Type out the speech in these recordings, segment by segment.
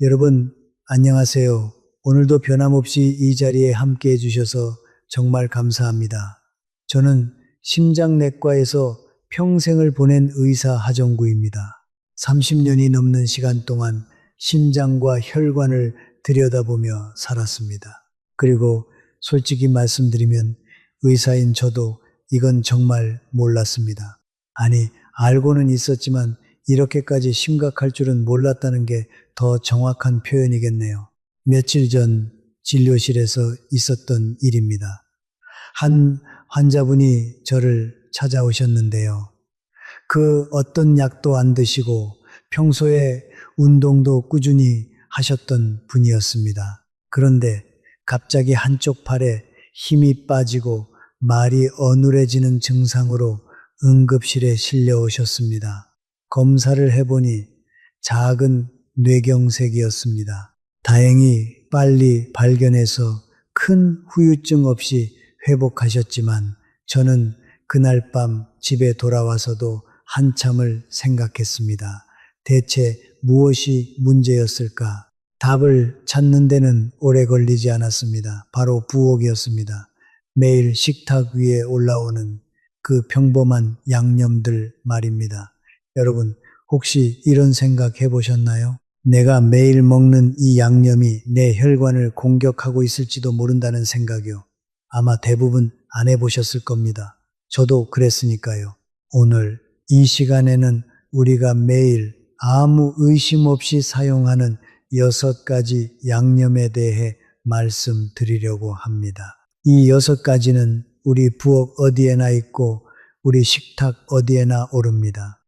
여러분, 안녕하세요. 오늘도 변함없이 이 자리에 함께 해주셔서 정말 감사합니다. 저는 심장내과에서 평생을 보낸 의사 하정구입니다. 30년이 넘는 시간 동안 심장과 혈관을 들여다보며 살았습니다. 그리고 솔직히 말씀드리면 의사인 저도 이건 정말 몰랐습니다. 아니, 알고는 있었지만 이렇게까지 심각할 줄은 몰랐다는 게 더 정확한 표현이겠네요. 며칠 전 진료실에서 있었던 일입니다. 한 환자분이 저를 찾아오셨는데요. 그 어떤 약도 안 드시고 평소에 운동도 꾸준히 하셨던 분이었습니다. 그런데 갑자기 한쪽 팔에 힘이 빠지고 말이 어눌해지는 증상으로 응급실에 실려오셨습니다. 검사를 해보니 작은 뇌경색이었습니다. 다행히 빨리 발견해서 큰 후유증 없이 회복하셨지만 저는 그날 밤 집에 돌아와서도 한참을 생각했습니다. 대체 무엇이 문제였을까? 답을 찾는 데는 오래 걸리지 않았습니다. 바로 부엌이었습니다. 매일 식탁 위에 올라오는 그 평범한 양념들 말입니다. 여러분, 혹시 이런 생각 해보셨나요? 내가 매일 먹는 이 양념이 내 혈관을 공격하고 있을지도 모른다는 생각이요. 아마 대부분 안 해보셨을 겁니다. 저도 그랬으니까요. 오늘 이 시간에는 우리가 매일 아무 의심 없이 사용하는 6가지 양념에 대해 말씀드리려고 합니다. 이 6가지는 우리 부엌 어디에나 있고 우리 식탁 어디에나 오릅니다.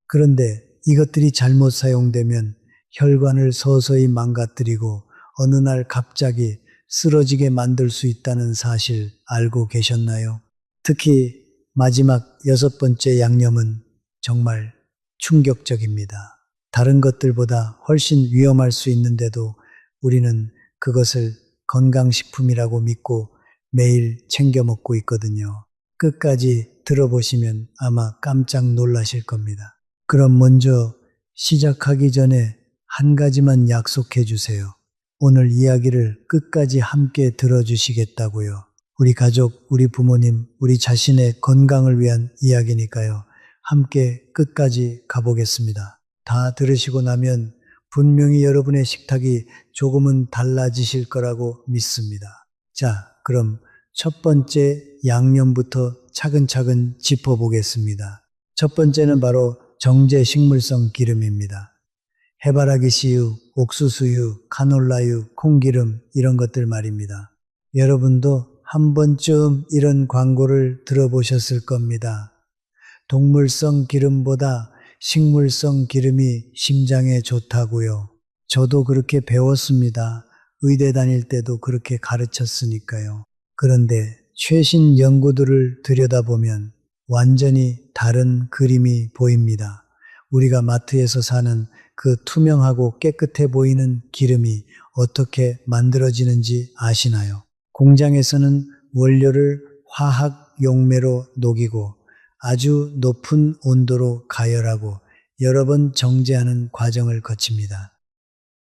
그런데 이것들이 잘못 사용되면 혈관을 서서히 망가뜨리고 어느 날 갑자기 쓰러지게 만들 수 있다는 사실 알고 계셨나요? 특히 마지막 6번째 양념은 정말 충격적입니다. 다른 것들보다 훨씬 위험할 수 있는데도 우리는 그것을 건강식품이라고 믿고 매일 챙겨 먹고 있거든요. 끝까지 들어보시면 아마 깜짝 놀라실 겁니다. 그럼 먼저 시작하기 전에 한 가지만 약속해 주세요. 오늘 이야기를 끝까지 함께 들어주시겠다고요. 우리 가족, 우리 부모님, 우리 자신의 건강을 위한 이야기니까요. 함께 끝까지 가보겠습니다. 다 들으시고 나면 분명히 여러분의 식탁이 조금은 달라지실 거라고 믿습니다. 자, 그럼 첫 번째 양념부터 차근차근 짚어보겠습니다. 첫 번째는 바로 정제식물성 기름입니다. 해바라기 씨유, 옥수수유, 카놀라유, 콩기름 이런 것들 말입니다. 여러분도 한 번쯤 이런 광고를 들어보셨을 겁니다. 동물성 기름보다 식물성 기름이 심장에 좋다고요. 저도 그렇게 배웠습니다. 의대 다닐 때도 그렇게 가르쳤으니까요. 그런데 최신 연구들을 들여다보면 완전히 다른 그림이 보입니다. 우리가 마트에서 사는 그 투명하고 깨끗해 보이는 기름이 어떻게 만들어지는지 아시나요? 공장에서는 원료를 화학 용매로 녹이고 아주 높은 온도로 가열하고 여러 번 정제하는 과정을 거칩니다.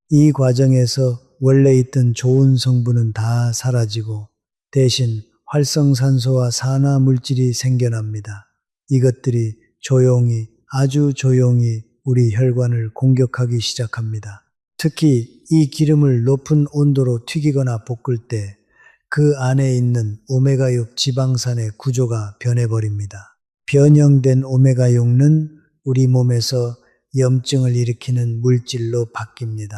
이 과정에서 원래 있던 좋은 성분은 다 사라지고 대신 활성산소와 산화 물질이 생겨납니다. 이것들이 조용히, 아주 조용히 우리 혈관을 공격하기 시작합니다. 특히 이 기름을 높은 온도로 튀기거나 볶을 때 그 안에 있는 오메가6 지방산의 구조가 변해버립니다. 변형된 오메가6는 우리 몸에서 염증을 일으키는 물질로 바뀝니다.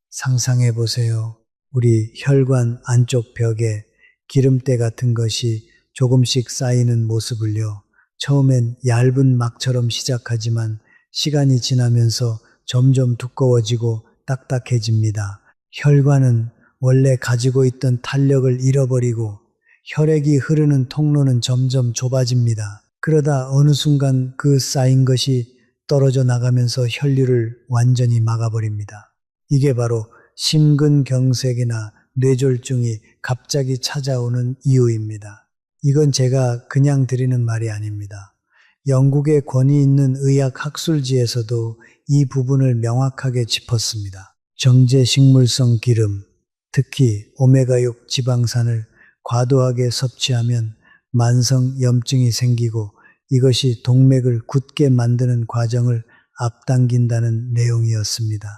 상상해 보세요. 우리 혈관 안쪽 벽에 기름때 같은 것이 조금씩 쌓이는 모습을요. 처음엔 얇은 막처럼 시작하지만 시간이 지나면서 점점 두꺼워지고 딱딱해집니다. 혈관은 원래 가지고 있던 탄력을 잃어버리고 혈액이 흐르는 통로는 점점 좁아집니다. 그러다 어느 순간 그 쌓인 것이 떨어져 나가면서 혈류를 완전히 막아버립니다. 이게 바로 심근경색이나 뇌졸중이 갑자기 찾아오는 이유입니다. 이건 제가 그냥 드리는 말이 아닙니다. 영국의 권위 있는 의학 학술지에서도 이 부분을 명확하게 짚었습니다. 정제 식물성 기름, 특히 오메가6 지방산을 과도하게 섭취하면 만성 염증이 생기고 이것이 동맥을 굳게 만드는 과정을 앞당긴다는 내용이었습니다.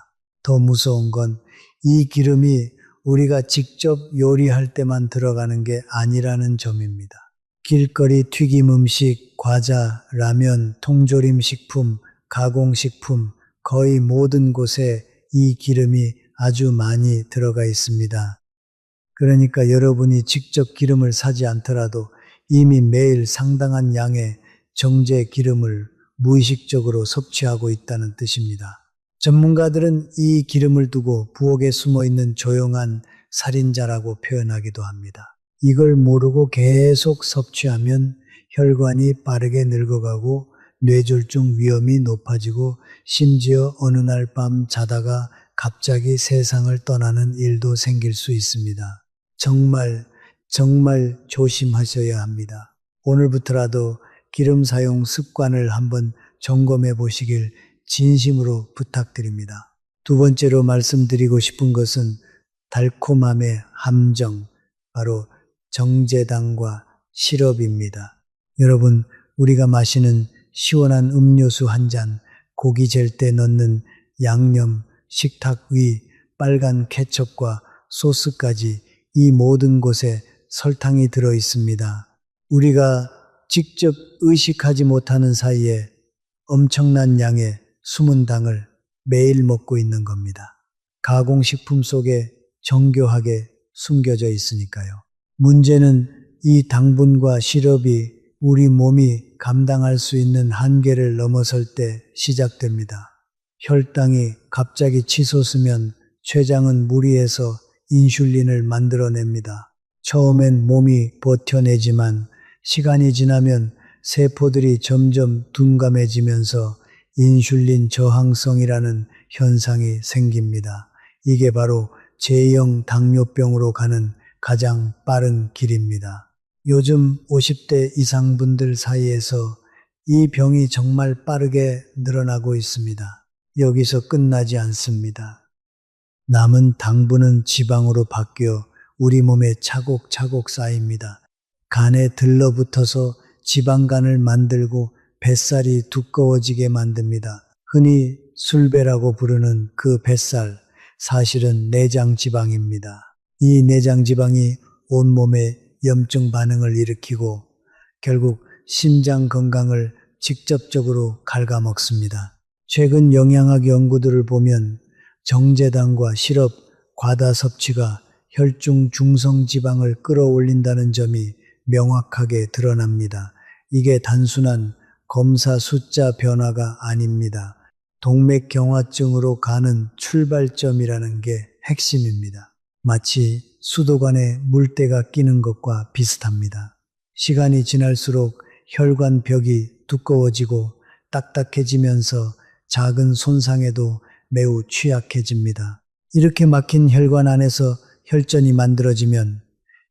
더 무서운 건 이 기름이 우리가 직접 요리할 때만 들어가는 게 아니라는 점입니다. 길거리 튀김 음식, 과자, 라면, 통조림 식품, 가공식품, 거의 모든 곳에 이 기름이 아주 많이 들어가 있습니다. 그러니까 여러분이 직접 기름을 사지 않더라도 이미 매일 상당한 양의 정제 기름을 무의식적으로 섭취하고 있다는 뜻입니다. 전문가들은 이 기름을 두고 부엌에 숨어 있는 조용한 살인자라고 표현하기도 합니다. 이걸 모르고 계속 섭취하면 혈관이 빠르게 늙어가고 뇌졸중 위험이 높아지고 심지어 어느 날 밤 자다가 갑자기 세상을 떠나는 일도 생길 수 있습니다. 정말 조심하셔야 합니다. 오늘부터라도 기름 사용 습관을 한번 점검해 보시길 진심으로 부탁드립니다. 두 번째로 말씀드리고 싶은 것은 달콤함의 함정, 바로 정제당과 시럽입니다. 여러분, 우리가 마시는 시원한 음료수 한 잔, 고기 젤 때 넣는 양념, 식탁 위, 빨간 케첩과 소스까지 이 모든 곳에 설탕이 들어 있습니다. 우리가 직접 의식하지 못하는 사이에 엄청난 양의 숨은 당을 매일 먹고 있는 겁니다. 가공식품 속에 정교하게 숨겨져 있으니까요. 문제는 이 당분과 시럽이 우리 몸이 감당할 수 있는 한계를 넘어설 때 시작됩니다. 혈당이 갑자기 치솟으면 췌장은 무리해서 인슐린을 만들어냅니다. 처음엔 몸이 버텨내지만 시간이 지나면 세포들이 점점 둔감해지면서 인슐린 저항성이라는 현상이 생깁니다. 이게 바로 제형 당뇨병으로 가는 가장 빠른 길입니다. 요즘 50대 이상 분들 사이에서 이 병이 정말 빠르게 늘어나고 있습니다. 여기서 끝나지 않습니다. 남은 당분은 지방으로 바뀌어 우리 몸에 차곡차곡 쌓입니다. 간에 들러붙어서 지방간을 만들고 뱃살이 두꺼워지게 만듭니다. 흔히 술배라고 부르는 그 뱃살, 사실은 내장지방입니다. 이 내장지방이 온몸에 염증 반응을 일으키고 결국 심장 건강을 직접적으로 갉아먹습니다. 최근 영양학 연구들을 보면 정제당과 시럽, 과다 섭취가 혈중 중성지방을 끌어올린다는 점이 명확하게 드러납니다. 이게 단순한 검사 숫자 변화가 아닙니다. 동맥경화증으로 가는 출발점이라는 게 핵심입니다. 마치 수도관에 물때가 끼는 것과 비슷합니다. 시간이 지날수록 혈관 벽이 두꺼워지고 딱딱해지면서 작은 손상에도 매우 취약해집니다. 이렇게 막힌 혈관 안에서 혈전이 만들어지면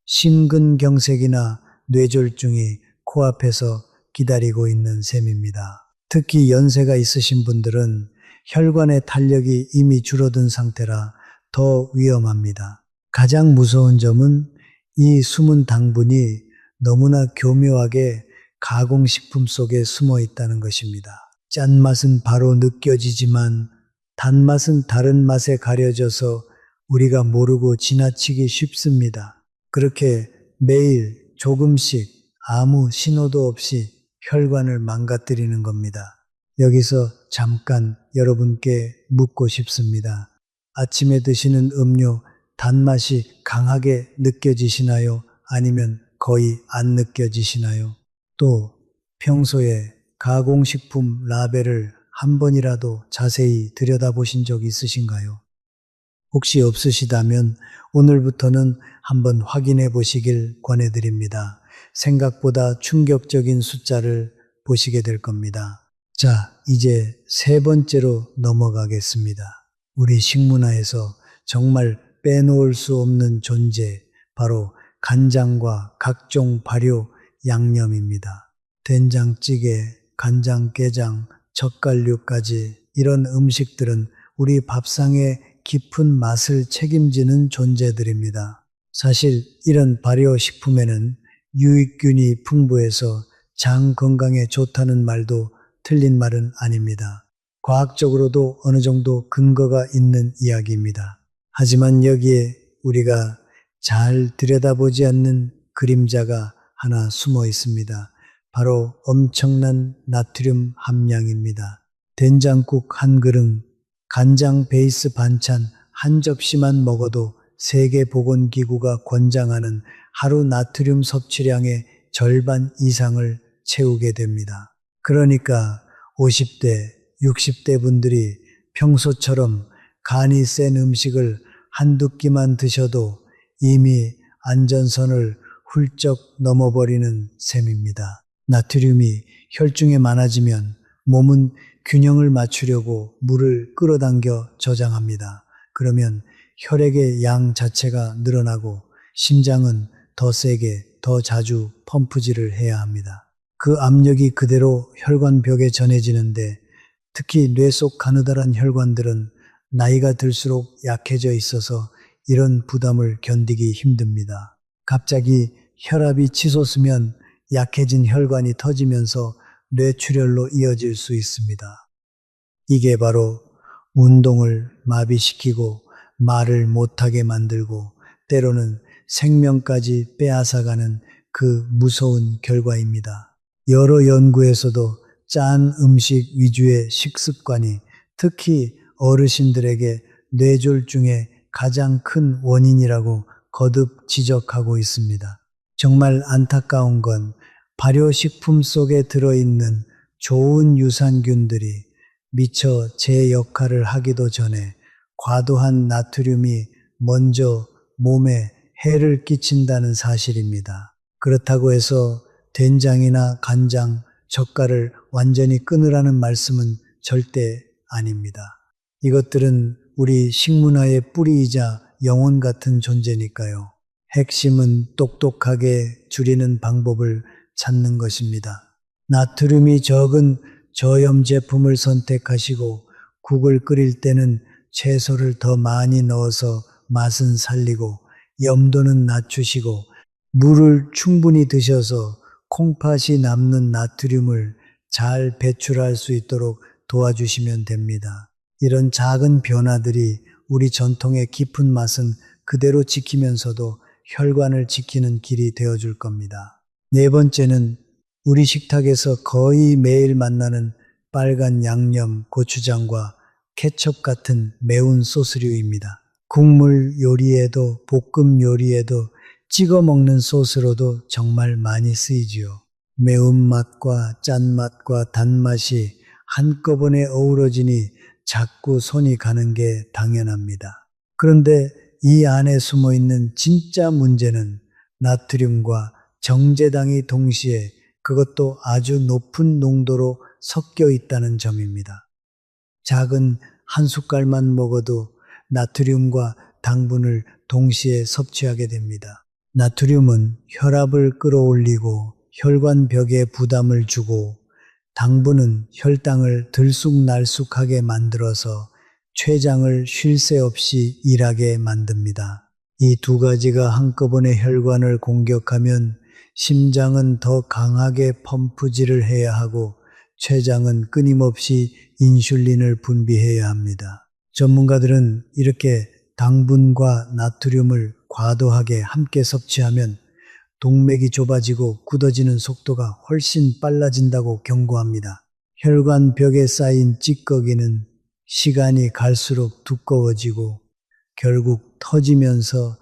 심근경색이나 뇌졸중이 코앞에서 기다리고 있는 셈입니다. 특히 연세가 있으신 분들은 혈관의 탄력이 이미 줄어든 상태라 더 위험합니다. 가장 무서운 점은 이 숨은 당분이 너무나 교묘하게 가공식품 속에 숨어 있다는 것입니다. 짠맛은 바로 느껴지지만 단맛은 다른 맛에 가려져서 우리가 모르고 지나치기 쉽습니다. 그렇게 매일 조금씩 아무 신호도 없이 혈관을 망가뜨리는 겁니다. 여기서 잠깐 여러분께 묻고 싶습니다. 아침에 드시는 음료 단맛이 강하게 느껴지시나요? 아니면 거의 안 느껴지시나요? 또 평소에 가공식품 라벨을 한 번이라도 자세히 들여다보신 적 있으신가요? 혹시 없으시다면 오늘부터는 한번 확인해 보시길 권해드립니다. 생각보다 충격적인 숫자를 보시게 될 겁니다. 자, 이제 세 번째로 넘어가겠습니다. 우리 식문화에서 정말 빼놓을 수 없는 존재, 바로 간장과 각종 발효 양념입니다. 된장찌개, 간장게장, 젓갈류까지 이런 음식들은 우리 밥상에 깊은 맛을 책임지는 존재들입니다. 사실 이런 발효식품에는 유익균이 풍부해서 장 건강에 좋다는 말도 틀린 말은 아닙니다. 과학적으로도 어느 정도 근거가 있는 이야기입니다. 하지만 여기에 우리가 잘 들여다보지 않는 그림자가 하나 숨어 있습니다. 바로 엄청난 나트륨 함량입니다. 된장국 한 그릇, 간장 베이스 반찬 한 접시만 먹어도 세계보건기구가 권장하는 하루 나트륨 섭취량의 절반 이상을 채우게 됩니다. 그러니까 50대, 60대 분들이 평소처럼 간이 센 음식을 한두 끼만 드셔도 이미 안전선을 훌쩍 넘어버리는 셈입니다. 나트륨이 혈중에 많아지면 몸은 균형을 맞추려고 물을 끌어당겨 저장합니다. 그러면 혈액의 양 자체가 늘어나고 심장은 더 세게, 더 자주 펌프질을 해야 합니다. 그 압력이 그대로 혈관벽에 전해지는데 특히 뇌 속 가느다란 혈관들은 나이가 들수록 약해져 있어서 이런 부담을 견디기 힘듭니다. 갑자기 혈압이 치솟으면 약해진 혈관이 터지면서 뇌출혈로 이어질 수 있습니다. 이게 바로 운동을 마비시키고 말을 못하게 만들고 때로는 생명까지 빼앗아가는 그 무서운 결과입니다. 여러 연구에서도 짠 음식 위주의 식습관이 특히 어르신들에게 뇌졸중의 가장 큰 원인이라고 거듭 지적하고 있습니다. 정말 안타까운 건 발효식품 속에 들어있는 좋은 유산균들이 미처 제 역할을 하기도 전에 과도한 나트륨이 먼저 몸에 해를 끼친다는 사실입니다. 그렇다고 해서 된장이나 간장, 젓갈을 완전히 끊으라는 말씀은 절대 아닙니다. 이것들은 우리 식문화의 뿌리이자 영혼 같은 존재니까요. 핵심은 똑똑하게 줄이는 방법을 찾는 것입니다. 나트륨이 적은 저염 제품을 선택하시고 국을 끓일 때는 채소를 더 많이 넣어서 맛은 살리고 염도는 낮추시고 물을 충분히 드셔서 콩팥이 남는 나트륨을 잘 배출할 수 있도록 도와주시면 됩니다. 이런 작은 변화들이 우리 전통의 깊은 맛은 그대로 지키면서도 혈관을 지키는 길이 되어줄 겁니다. 네 번째는 우리 식탁에서 거의 매일 만나는 빨간 양념 고추장과 케첩 같은 매운 소스류입니다. 국물 요리에도 볶음 요리에도 찍어 먹는 소스로도 정말 많이 쓰이지요. 매운맛과 짠맛과 단맛이 한꺼번에 어우러지니 자꾸 손이 가는 게 당연합니다. 그런데 이 안에 숨어 있는 진짜 문제는 나트륨과 정제당이 동시에 그것도 아주 높은 농도로 섞여 있다는 점입니다. 작은 한 숟갈만 먹어도 나트륨과 당분을 동시에 섭취하게 됩니다. 나트륨은 혈압을 끌어올리고 혈관벽에 부담을 주고 당분은 혈당을 들쑥날쑥하게 만들어서 췌장을 쉴 새 없이 일하게 만듭니다. 이 두 가지가 한꺼번에 혈관을 공격하면 심장은 더 강하게 펌프질을 해야 하고 췌장은 끊임없이 인슐린을 분비해야 합니다. 전문가들은 이렇게 당분과 나트륨을 과도하게 함께 섭취하면 동맥이 좁아지고 굳어지는 속도가 훨씬 빨라진다고 경고합니다. 혈관벽에 쌓인 찌꺼기는 시간이 갈수록 두꺼워지고 결국 터지면서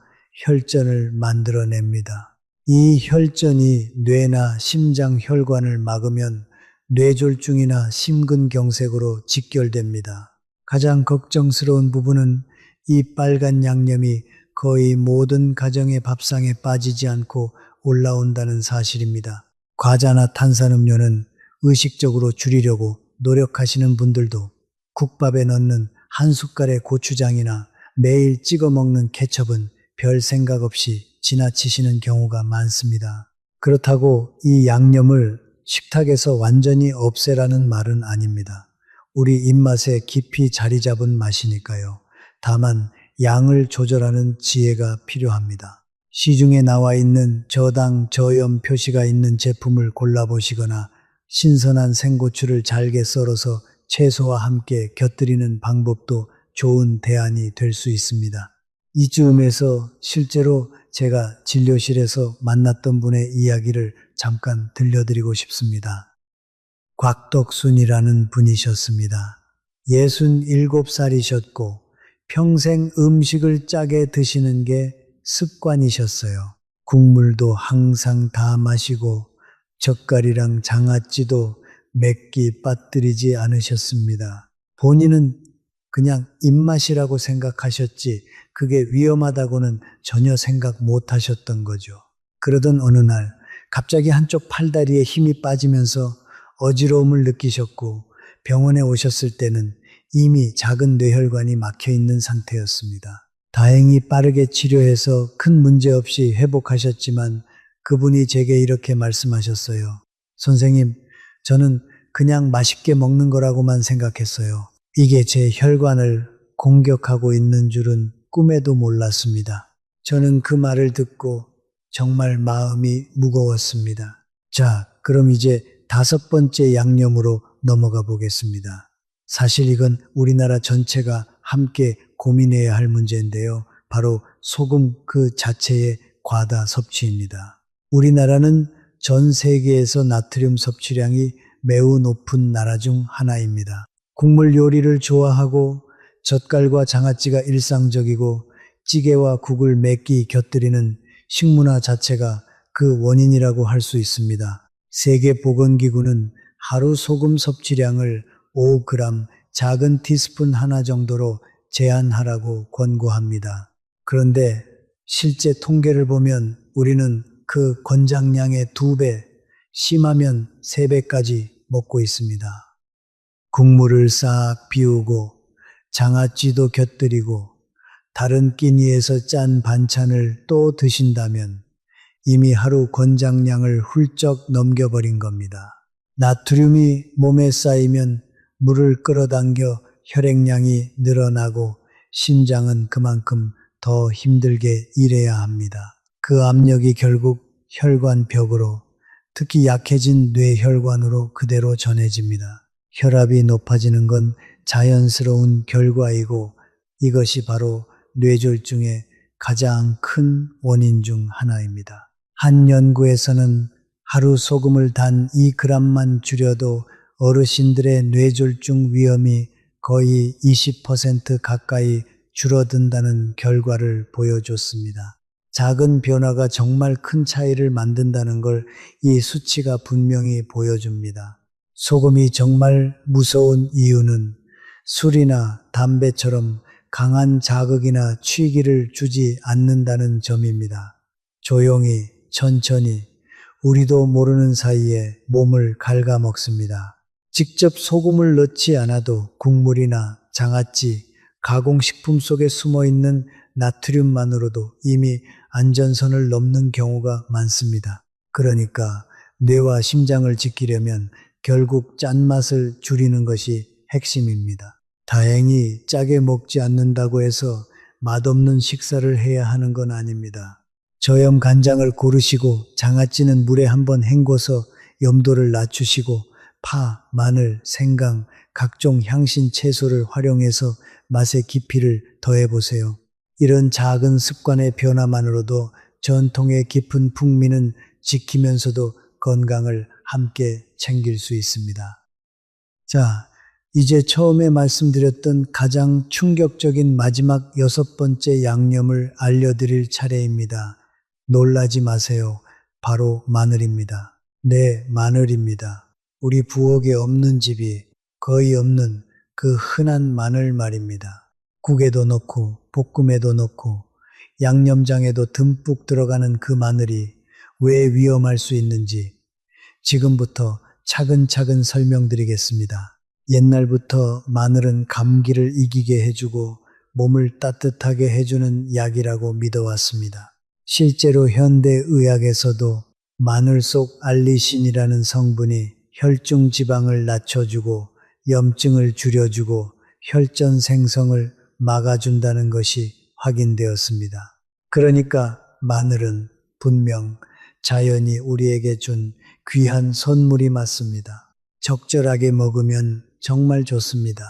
혈전을 만들어냅니다. 이 혈전이 뇌나 심장 혈관을 막으면 뇌졸중이나 심근경색으로 직결됩니다. 가장 걱정스러운 부분은 이 빨간 양념이 거의 모든 가정의 밥상에 빠지지 않고 올라온다는 사실입니다. 과자나 탄산음료는 의식적으로 줄이려고 노력하시는 분들도 국밥에 넣는 한 숟갈의 고추장이나 매일 찍어 먹는 케첩은 별 생각 없이 지나치시는 경우가 많습니다. 그렇다고 이 양념을 식탁에서 완전히 없애라는 말은 아닙니다. 우리 입맛에 깊이 자리 잡은 맛이니까요. 다만 양을 조절하는 지혜가 필요합니다. 시중에 나와 있는 저당 저염 표시가 있는 제품을 골라보시거나 신선한 생고추를 잘게 썰어서 채소와 함께 곁들이는 방법도 좋은 대안이 될 수 있습니다. 이쯤에서 실제로 제가 진료실에서 만났던 분의 이야기를 잠깐 들려드리고 싶습니다. 곽덕순이라는 분이셨습니다. 67살이셨고 평생 음식을 짜게 드시는 게 습관이셨어요. 국물도 항상 다 마시고 젓갈이랑 장아찌도 맵기 빠뜨리지 않으셨습니다. 본인은 그냥 입맛이라고 생각하셨지 그게 위험하다고는 전혀 생각 못 하셨던 거죠. 그러던 어느 날 갑자기 한쪽 팔다리에 힘이 빠지면서 어지러움을 느끼셨고 병원에 오셨을 때는 이미 작은 뇌혈관이 막혀 있는 상태였습니다. 다행히 빠르게 치료해서 큰 문제 없이 회복하셨지만 그분이 제게 이렇게 말씀하셨어요. 선생님, 저는 그냥 맛있게 먹는 거라고만 생각했어요. 이게 제 혈관을 공격하고 있는 줄은 꿈에도 몰랐습니다. 저는 그 말을 듣고 정말 마음이 무거웠습니다. 자, 그럼 이제 5번째 양념으로 넘어가 보겠습니다. 사실 이건 우리나라 전체가 함께 고민해야 할 문제인데요. 바로 소금 그 자체의 과다 섭취입니다. 우리나라는 전 세계에서 나트륨 섭취량이 매우 높은 나라 중 하나입니다. 국물 요리를 좋아하고 젓갈과 장아찌가 일상적이고 찌개와 국을 매끼 곁들이는 식문화 자체가 그 원인이라고 할 수 있습니다. 세계보건기구는 하루 소금 섭취량을 5g, 작은 티스푼 하나 정도로 제한하라고 권고합니다. 그런데 실제 통계를 보면 우리는 그 권장량의 2배, 심하면 3배까지 먹고 있습니다. 국물을 싹 비우고 장아찌도 곁들이고 다른 끼니에서 짠 반찬을 또 드신다면 이미 하루 권장량을 훌쩍 넘겨버린 겁니다. 나트륨이 몸에 쌓이면 물을 끌어당겨 혈액량이 늘어나고 심장은 그만큼 더 힘들게 일해야 합니다. 그 압력이 결국 혈관벽으로, 특히 약해진 뇌혈관으로 그대로 전해집니다. 혈압이 높아지는 건 자연스러운 결과이고 이것이 바로 뇌졸중의 가장 큰 원인 중 하나입니다. 한 연구에서는 하루 소금을 단 2g만 줄여도 어르신들의 뇌졸중 위험이 거의 20% 가까이 줄어든다는 결과를 보여줬습니다. 작은 변화가 정말 큰 차이를 만든다는 걸 이 수치가 분명히 보여줍니다. 소금이 정말 무서운 이유는 술이나 담배처럼 강한 자극이나 취기를 주지 않는다는 점입니다. 조용히, 천천히, 우리도 모르는 사이에 몸을 갉아먹습니다. 직접 소금을 넣지 않아도 국물이나 장아찌, 가공식품 속에 숨어있는 나트륨만으로도 이미 안전선을 넘는 경우가 많습니다. 그러니까 뇌와 심장을 지키려면 결국 짠맛을 줄이는 것이 핵심입니다. 다행히 짜게 먹지 않는다고 해서 맛없는 식사를 해야 하는 건 아닙니다. 저염 간장을 고르시고 장아찌는 물에 한번 헹궈서 염도를 낮추시고 파, 마늘, 생강, 각종 향신 채소를 활용해서 맛의 깊이를 더해보세요. 이런 작은 습관의 변화만으로도 전통의 깊은 풍미는 지키면서도 건강을 함께 챙길 수 있습니다. 자, 이제 처음에 말씀드렸던 가장 충격적인 마지막 6번째 양념을 알려드릴 차례입니다. 놀라지 마세요. 바로 마늘입니다. 네, 마늘입니다. 우리 부엌에 없는 집이 거의 없는 그 흔한 마늘 말입니다. 국에도 넣고 볶음에도 넣고 양념장에도 듬뿍 들어가는 그 마늘이 왜 위험할 수 있는지 지금부터 차근차근 설명드리겠습니다. 옛날부터 마늘은 감기를 이기게 해주고 몸을 따뜻하게 해주는 약이라고 믿어왔습니다. 실제로 현대의학에서도 마늘 속 알리신이라는 성분이 혈중 지방을 낮춰주고 염증을 줄여주고 혈전 생성을 막아준다는 것이 확인되었습니다. 그러니까 마늘은 분명 자연이 우리에게 준 귀한 선물이 맞습니다. 적절하게 먹으면 정말 좋습니다.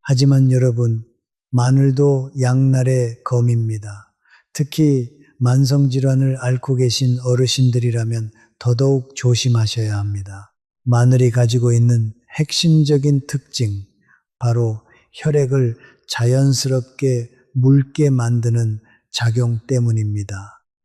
하지만 여러분, 마늘도 양날의 검입니다. 특히 만성질환을 앓고 계신 어르신들이라면 더더욱 조심하셔야 합니다. 마늘이 가지고 있는 핵심적인 특징, 바로 혈액을 자연스럽게 묽게 만드는 작용 때문입니다.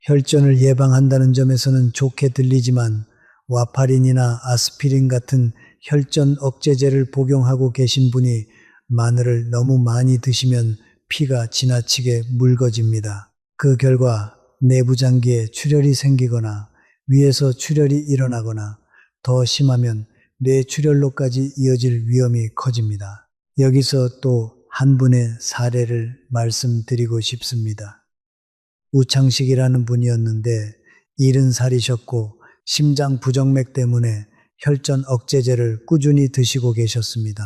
혈전을 예방한다는 점에서는 좋게 들리지만 와파린이나 아스피린 같은 혈전 억제제를 복용하고 계신 분이 마늘을 너무 많이 드시면 피가 지나치게 묽어집니다. 그 결과 내부장기에 출혈이 생기거나 위에서 출혈이 일어나거나 더 심하면 뇌출혈로까지 이어질 위험이 커집니다. 여기서 또 한 분의 사례를 말씀드리고 싶습니다. 우창식이라는 분이었는데 70살이셨고 심장 부정맥 때문에 혈전 억제제를 꾸준히 드시고 계셨습니다.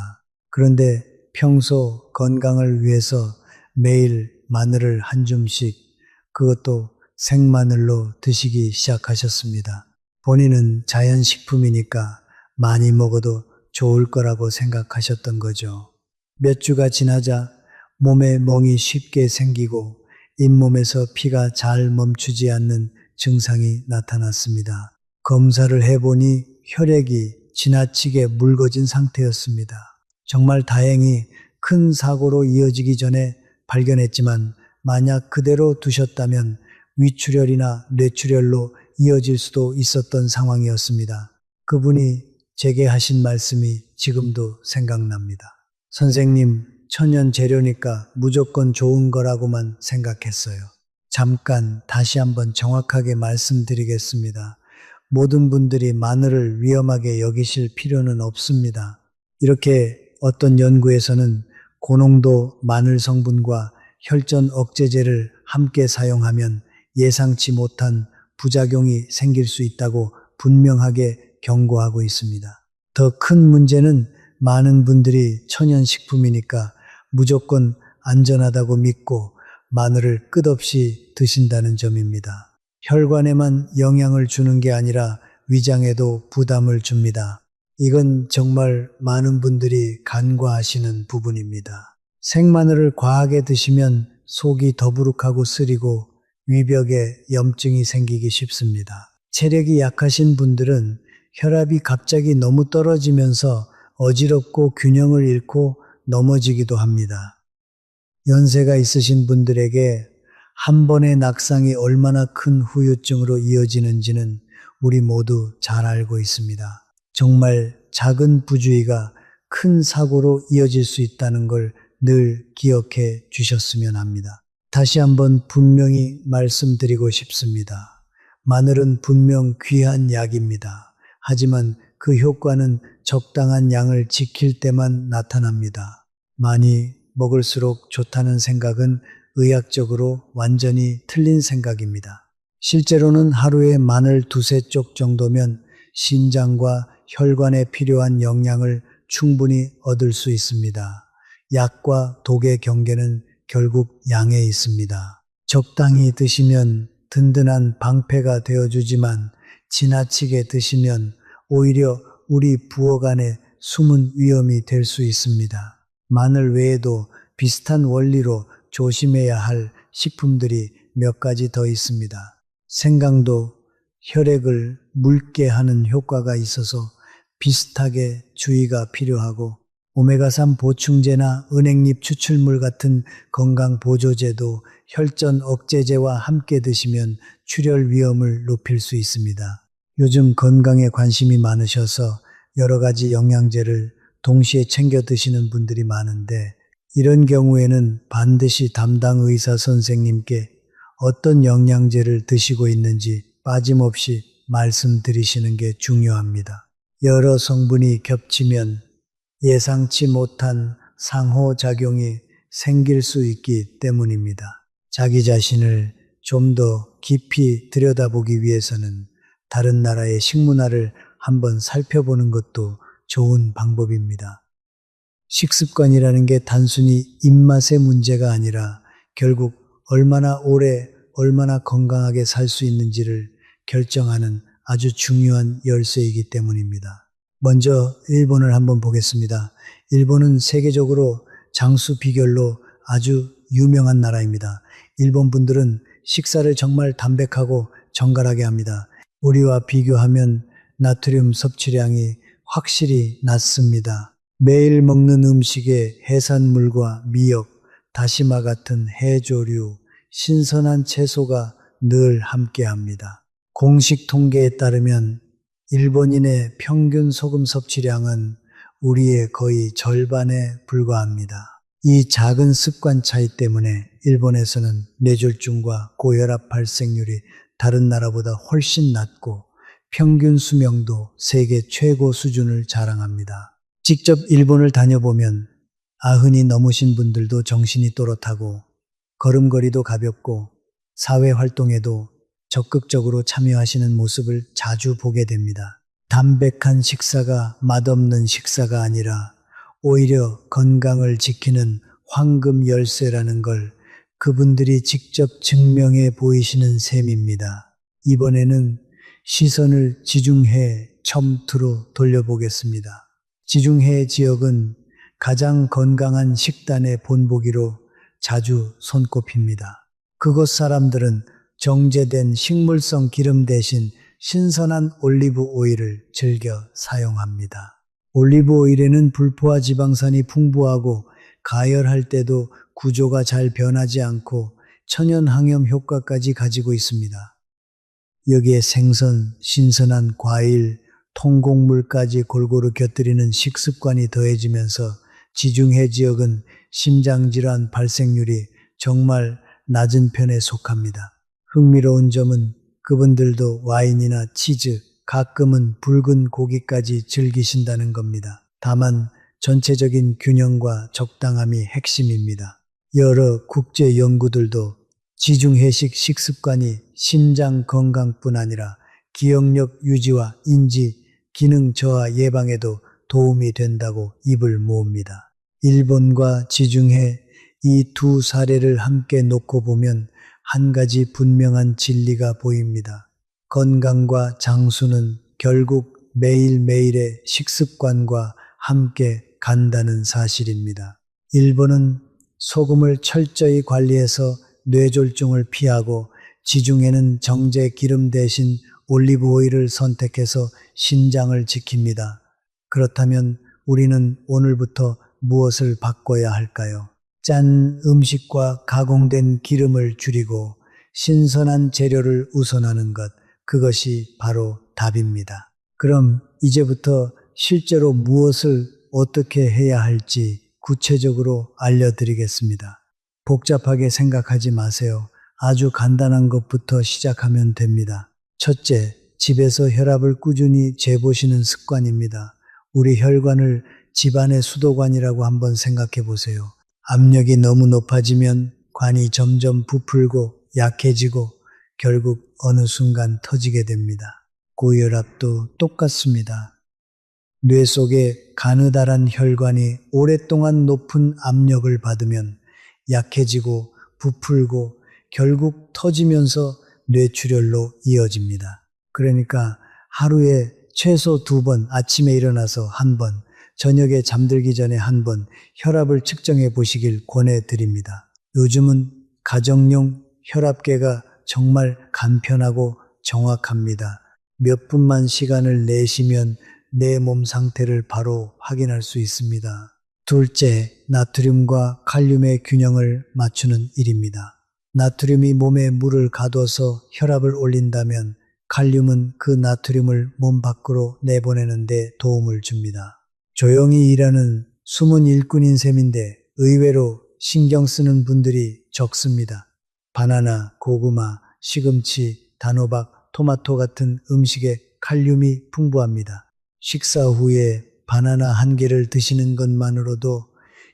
그런데 평소 건강을 위해서 매일 마늘을 한 줌씩, 그것도 생마늘로 드시기 시작하셨습니다. 본인은 자연식품이니까 많이 먹어도 좋을 거라고 생각하셨던 거죠. 몇 주가 지나자 몸에 멍이 쉽게 생기고 잇몸에서 피가 잘 멈추지 않는 증상이 나타났습니다. 검사를 해보니 혈액이 지나치게 묽어진 상태였습니다. 정말 다행히 큰 사고로 이어지기 전에 발견했지만 만약 그대로 두셨다면 위출혈이나 뇌출혈로 이어질 수도 있었던 상황이었습니다. 그분이 제게 하신 말씀이 지금도 생각납니다. 선생님, 천연 재료니까 무조건 좋은 거라고만 생각했어요. 잠깐 다시 한번 정확하게 말씀드리겠습니다. 모든 분들이 마늘을 위험하게 여기실 필요는 없습니다. 이렇게 어떤 연구에서는 고농도 마늘 성분과 혈전 억제제를 함께 사용하면 예상치 못한 부작용이 생길 수 있다고 분명하게 경고하고 있습니다. 더 큰 문제는 많은 분들이 천연식품이니까 무조건 안전하다고 믿고 마늘을 끝없이 드신다는 점입니다. 혈관에만 영향을 주는 게 아니라 위장에도 부담을 줍니다. 이건 정말 많은 분들이 간과하시는 부분입니다. 생마늘을 과하게 드시면 속이 더부룩하고 쓰리고 위벽에 염증이 생기기 쉽습니다. 체력이 약하신 분들은 혈압이 갑자기 너무 떨어지면서 어지럽고 균형을 잃고 넘어지기도 합니다. 연세가 있으신 분들에게 한 번의 낙상이 얼마나 큰 후유증으로 이어지는지는 우리 모두 잘 알고 있습니다. 정말 작은 부주의가 큰 사고로 이어질 수 있다는 걸 늘 기억해 주셨으면 합니다. 다시 한번 분명히 말씀드리고 싶습니다. 마늘은 분명 귀한 약입니다. 하지만 그 효과는 적당한 양을 지킬 때만 나타납니다. 많이 먹을수록 좋다는 생각은 의학적으로 완전히 틀린 생각입니다. 실제로는 하루에 마늘 두세 쪽 정도면 신장과 혈관에 필요한 영양을 충분히 얻을 수 있습니다. 약과 독의 경계는 결국 양에 있습니다. 적당히 드시면 든든한 방패가 되어주지만 지나치게 드시면 오히려 우리 부엌 안에 숨은 위험이 될 수 있습니다. 마늘 외에도 비슷한 원리로 조심해야 할 식품들이 몇 가지 더 있습니다. 생강도 혈액을 묽게 하는 효과가 있어서 비슷하게 주의가 필요하고, 오메가3 보충제나 은행잎 추출물 같은 건강 보조제도 혈전 억제제와 함께 드시면 출혈 위험을 높일 수 있습니다. 요즘 건강에 관심이 많으셔서 여러 가지 영양제를 동시에 챙겨 드시는 분들이 많은데, 이런 경우에는 반드시 담당 의사 선생님께 어떤 영양제를 드시고 있는지 빠짐없이 말씀드리시는 게 중요합니다. 여러 성분이 겹치면 예상치 못한 상호작용이 생길 수 있기 때문입니다. 자기 자신을 좀 더 깊이 들여다보기 위해서는 다른 나라의 식문화를 한번 살펴보는 것도 좋은 방법입니다. 식습관이라는 게 단순히 입맛의 문제가 아니라 결국 얼마나 오래, 얼마나 건강하게 살 수 있는지를 결정하는 아주 중요한 열쇠이기 때문입니다. 먼저 일본을 한번 보겠습니다. 일본은 세계적으로 장수 비결로 아주 유명한 나라입니다. 일본 분들은 식사를 정말 담백하고 정갈하게 합니다. 우리와 비교하면 나트륨 섭취량이 확실히 낮습니다. 매일 먹는 음식에 해산물과 미역, 다시마 같은 해조류, 신선한 채소가 늘 함께합니다. 공식 통계에 따르면 일본인의 평균 소금 섭취량은 우리의 거의 절반에 불과합니다. 이 작은 습관 차이 때문에 일본에서는 뇌졸중과 고혈압 발생률이 다른 나라보다 훨씬 낮고 평균 수명도 세계 최고 수준을 자랑합니다. 직접 일본을 다녀보면 아흔이 넘으신 분들도 정신이 또렷하고 걸음걸이도 가볍고 사회 활동에도 적극적으로 참여하시는 모습을 자주 보게 됩니다. 담백한 식사가 맛없는 식사가 아니라 오히려 건강을 지키는 황금 열쇠라는 걸 그분들이 직접 증명해 보이시는 셈입니다. 이번에는 시선을 지중해 첨트로 돌려보겠습니다. 지중해 지역은 가장 건강한 식단의 본보기로 자주 손꼽힙니다. 그곳 사람들은 정제된 식물성 기름 대신 신선한 올리브 오일을 즐겨 사용합니다. 올리브 오일에는 불포화 지방산이 풍부하고 가열할 때도 구조가 잘 변하지 않고 천연 항염 효과까지 가지고 있습니다. 여기에 생선, 신선한 과일, 통곡물까지 골고루 곁들이는 식습관이 더해지면서 지중해 지역은 심장질환 발생률이 정말 낮은 편에 속합니다. 흥미로운 점은 그분들도 와인이나 치즈, 가끔은 붉은 고기까지 즐기신다는 겁니다. 다만 전체적인 균형과 적당함이 핵심입니다. 여러 국제 연구들도 지중해식 식습관이 심장 건강뿐 아니라 기억력 유지와 인지, 기능 저하 예방에도 도움이 된다고 입을 모읍니다. 일본과 지중해 이 두 사례를 함께 놓고 보면 한 가지 분명한 진리가 보입니다. 건강과 장수는 결국 매일매일의 식습관과 함께 간다는 사실입니다. 일본은 소금을 철저히 관리해서 뇌졸중을 피하고 지중해는 정제 기름 대신 올리브 오일을 선택해서 신장을 지킵니다. 그렇다면 우리는 오늘부터 무엇을 바꿔야 할까요? 짠 음식과 가공된 기름을 줄이고 신선한 재료를 우선하는 것, 그것이 바로 답입니다. 그럼 이제부터 실제로 무엇을 어떻게 해야 할지 구체적으로 알려드리겠습니다. 복잡하게 생각하지 마세요. 아주 간단한 것부터 시작하면 됩니다. 첫째, 집에서 혈압을 꾸준히 재보시는 습관입니다. 우리 혈관을 집안의 수도관이라고 한번 생각해 보세요. 압력이 너무 높아지면 관이 점점 부풀고 약해지고 결국 어느 순간 터지게 됩니다. 고혈압도 똑같습니다. 뇌 속에 가느다란 혈관이 오랫동안 높은 압력을 받으면 약해지고 부풀고 결국 터지면서 뇌출혈로 이어집니다. 그러니까 하루에 최소 2번, 아침에 일어나서 1번, 저녁에 잠들기 전에 1번 혈압을 측정해 보시길 권해드립니다. 요즘은 가정용 혈압계가 정말 간편하고 정확합니다. 몇 분만 시간을 내시면 내 몸 상태를 바로 확인할 수 있습니다. 둘째, 나트륨과 칼륨의 균형을 맞추는 일입니다. 나트륨이 몸에 물을 가둬서 혈압을 올린다면 칼륨은 그 나트륨을 몸 밖으로 내보내는 데 도움을 줍니다. 조용히 일하는 숨은 일꾼인 셈인데 의외로 신경 쓰는 분들이 적습니다. 바나나, 고구마, 시금치, 단호박, 토마토 같은 음식에 칼륨이 풍부합니다. 식사 후에 바나나 1개를 드시는 것만으로도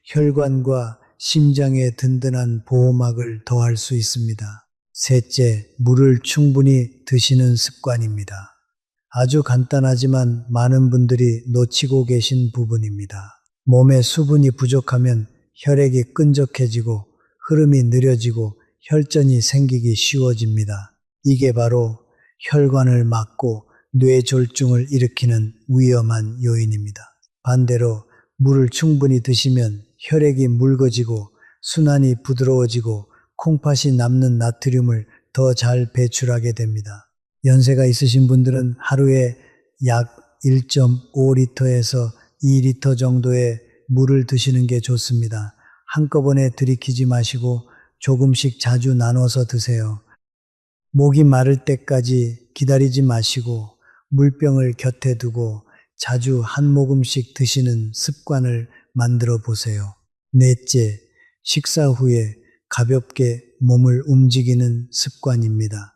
혈관과 심장에 든든한 보호막을 더할 수 있습니다. 셋째, 물을 충분히 드시는 습관입니다. 아주 간단하지만 많은 분들이 놓치고 계신 부분입니다. 몸에 수분이 부족하면 혈액이 끈적해지고 흐름이 느려지고 혈전이 생기기 쉬워집니다. 이게 바로 혈관을 막고 뇌졸중을 일으키는 위험한 요인입니다. 반대로 물을 충분히 드시면 혈액이 묽어지고 순환이 부드러워지고 콩팥이 남는 나트륨을 더 잘 배출하게 됩니다. 연세가 있으신 분들은 하루에 약 1.5리터에서 2리터 정도의 물을 드시는 게 좋습니다. 한꺼번에 들이키지 마시고 조금씩 자주 나눠서 드세요. 목이 마를 때까지 기다리지 마시고 물병을 곁에 두고 자주 한 모금씩 드시는 습관을 만들어 보세요. 넷째, 식사 후에 가볍게 몸을 움직이는 습관입니다.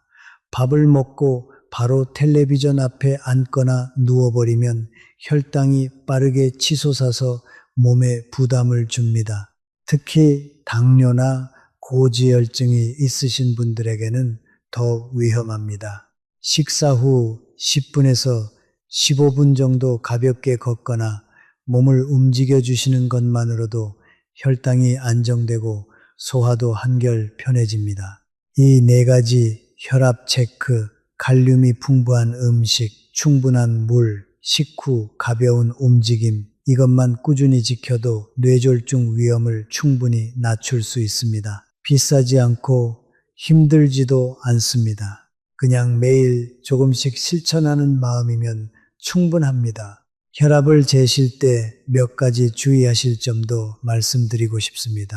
밥을 먹고 바로 텔레비전 앞에 앉거나 누워버리면 혈당이 빠르게 치솟아서 몸에 부담을 줍니다. 특히 당뇨나 고지혈증이 있으신 분들에게는 더 위험합니다. 식사 후 10분에서 15분 정도 가볍게 걷거나 몸을 움직여 주시는 것만으로도 혈당이 안정되고 소화도 한결 편해집니다. 이 네 가지 혈압 체크, 칼륨이 풍부한 음식, 충분한 물, 식후 가벼운 움직임, 이것만 꾸준히 지켜도 뇌졸중 위험을 충분히 낮출 수 있습니다. 비싸지 않고 힘들지도 않습니다. 그냥 매일 조금씩 실천하는 마음이면 충분합니다. 혈압을 재실 때 몇 가지 주의하실 점도 말씀드리고 싶습니다.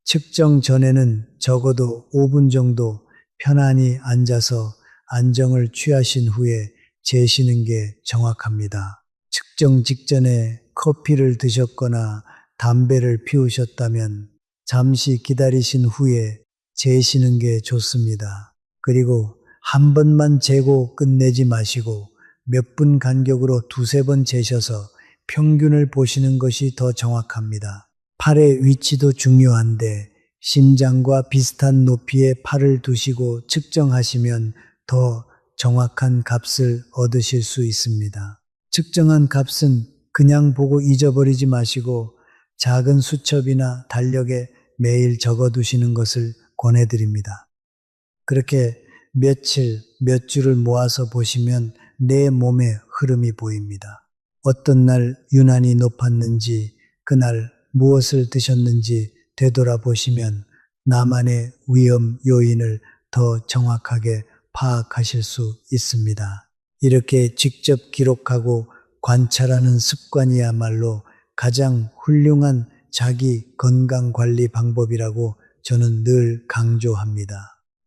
측정 전에는 적어도 5분 정도 편안히 앉아서 안정을 취하신 후에 재시는 게 정확합니다. 측정 직전에 커피를 드셨거나 담배를 피우셨다면 잠시 기다리신 후에 재시는 게 좋습니다. 그리고 한 번만 재고 끝내지 마시고 몇 분 간격으로 두세 번 재셔서 평균을 보시는 것이 더 정확합니다. 팔의 위치도 중요한데 심장과 비슷한 높이의 팔을 두시고 측정하시면 더 정확한 값을 얻으실 수 있습니다. 측정한 값은 그냥 보고 잊어버리지 마시고 작은 수첩이나 달력에 매일 적어두시는 것을 권해드립니다. 그렇게 며칠, 몇 주를 모아서 보시면 내 몸의 흐름이 보입니다. 어떤 날 유난히 높았는지, 그날 무엇을 드셨는지 되돌아보시면 나만의 위험 요인을 더 정확하게 파악하실 수 있습니다. 이렇게 직접 기록하고 관찰하는 습관이야말로 가장 훌륭한 자기 건강 관리 방법이라고 저는 늘 강조합니다.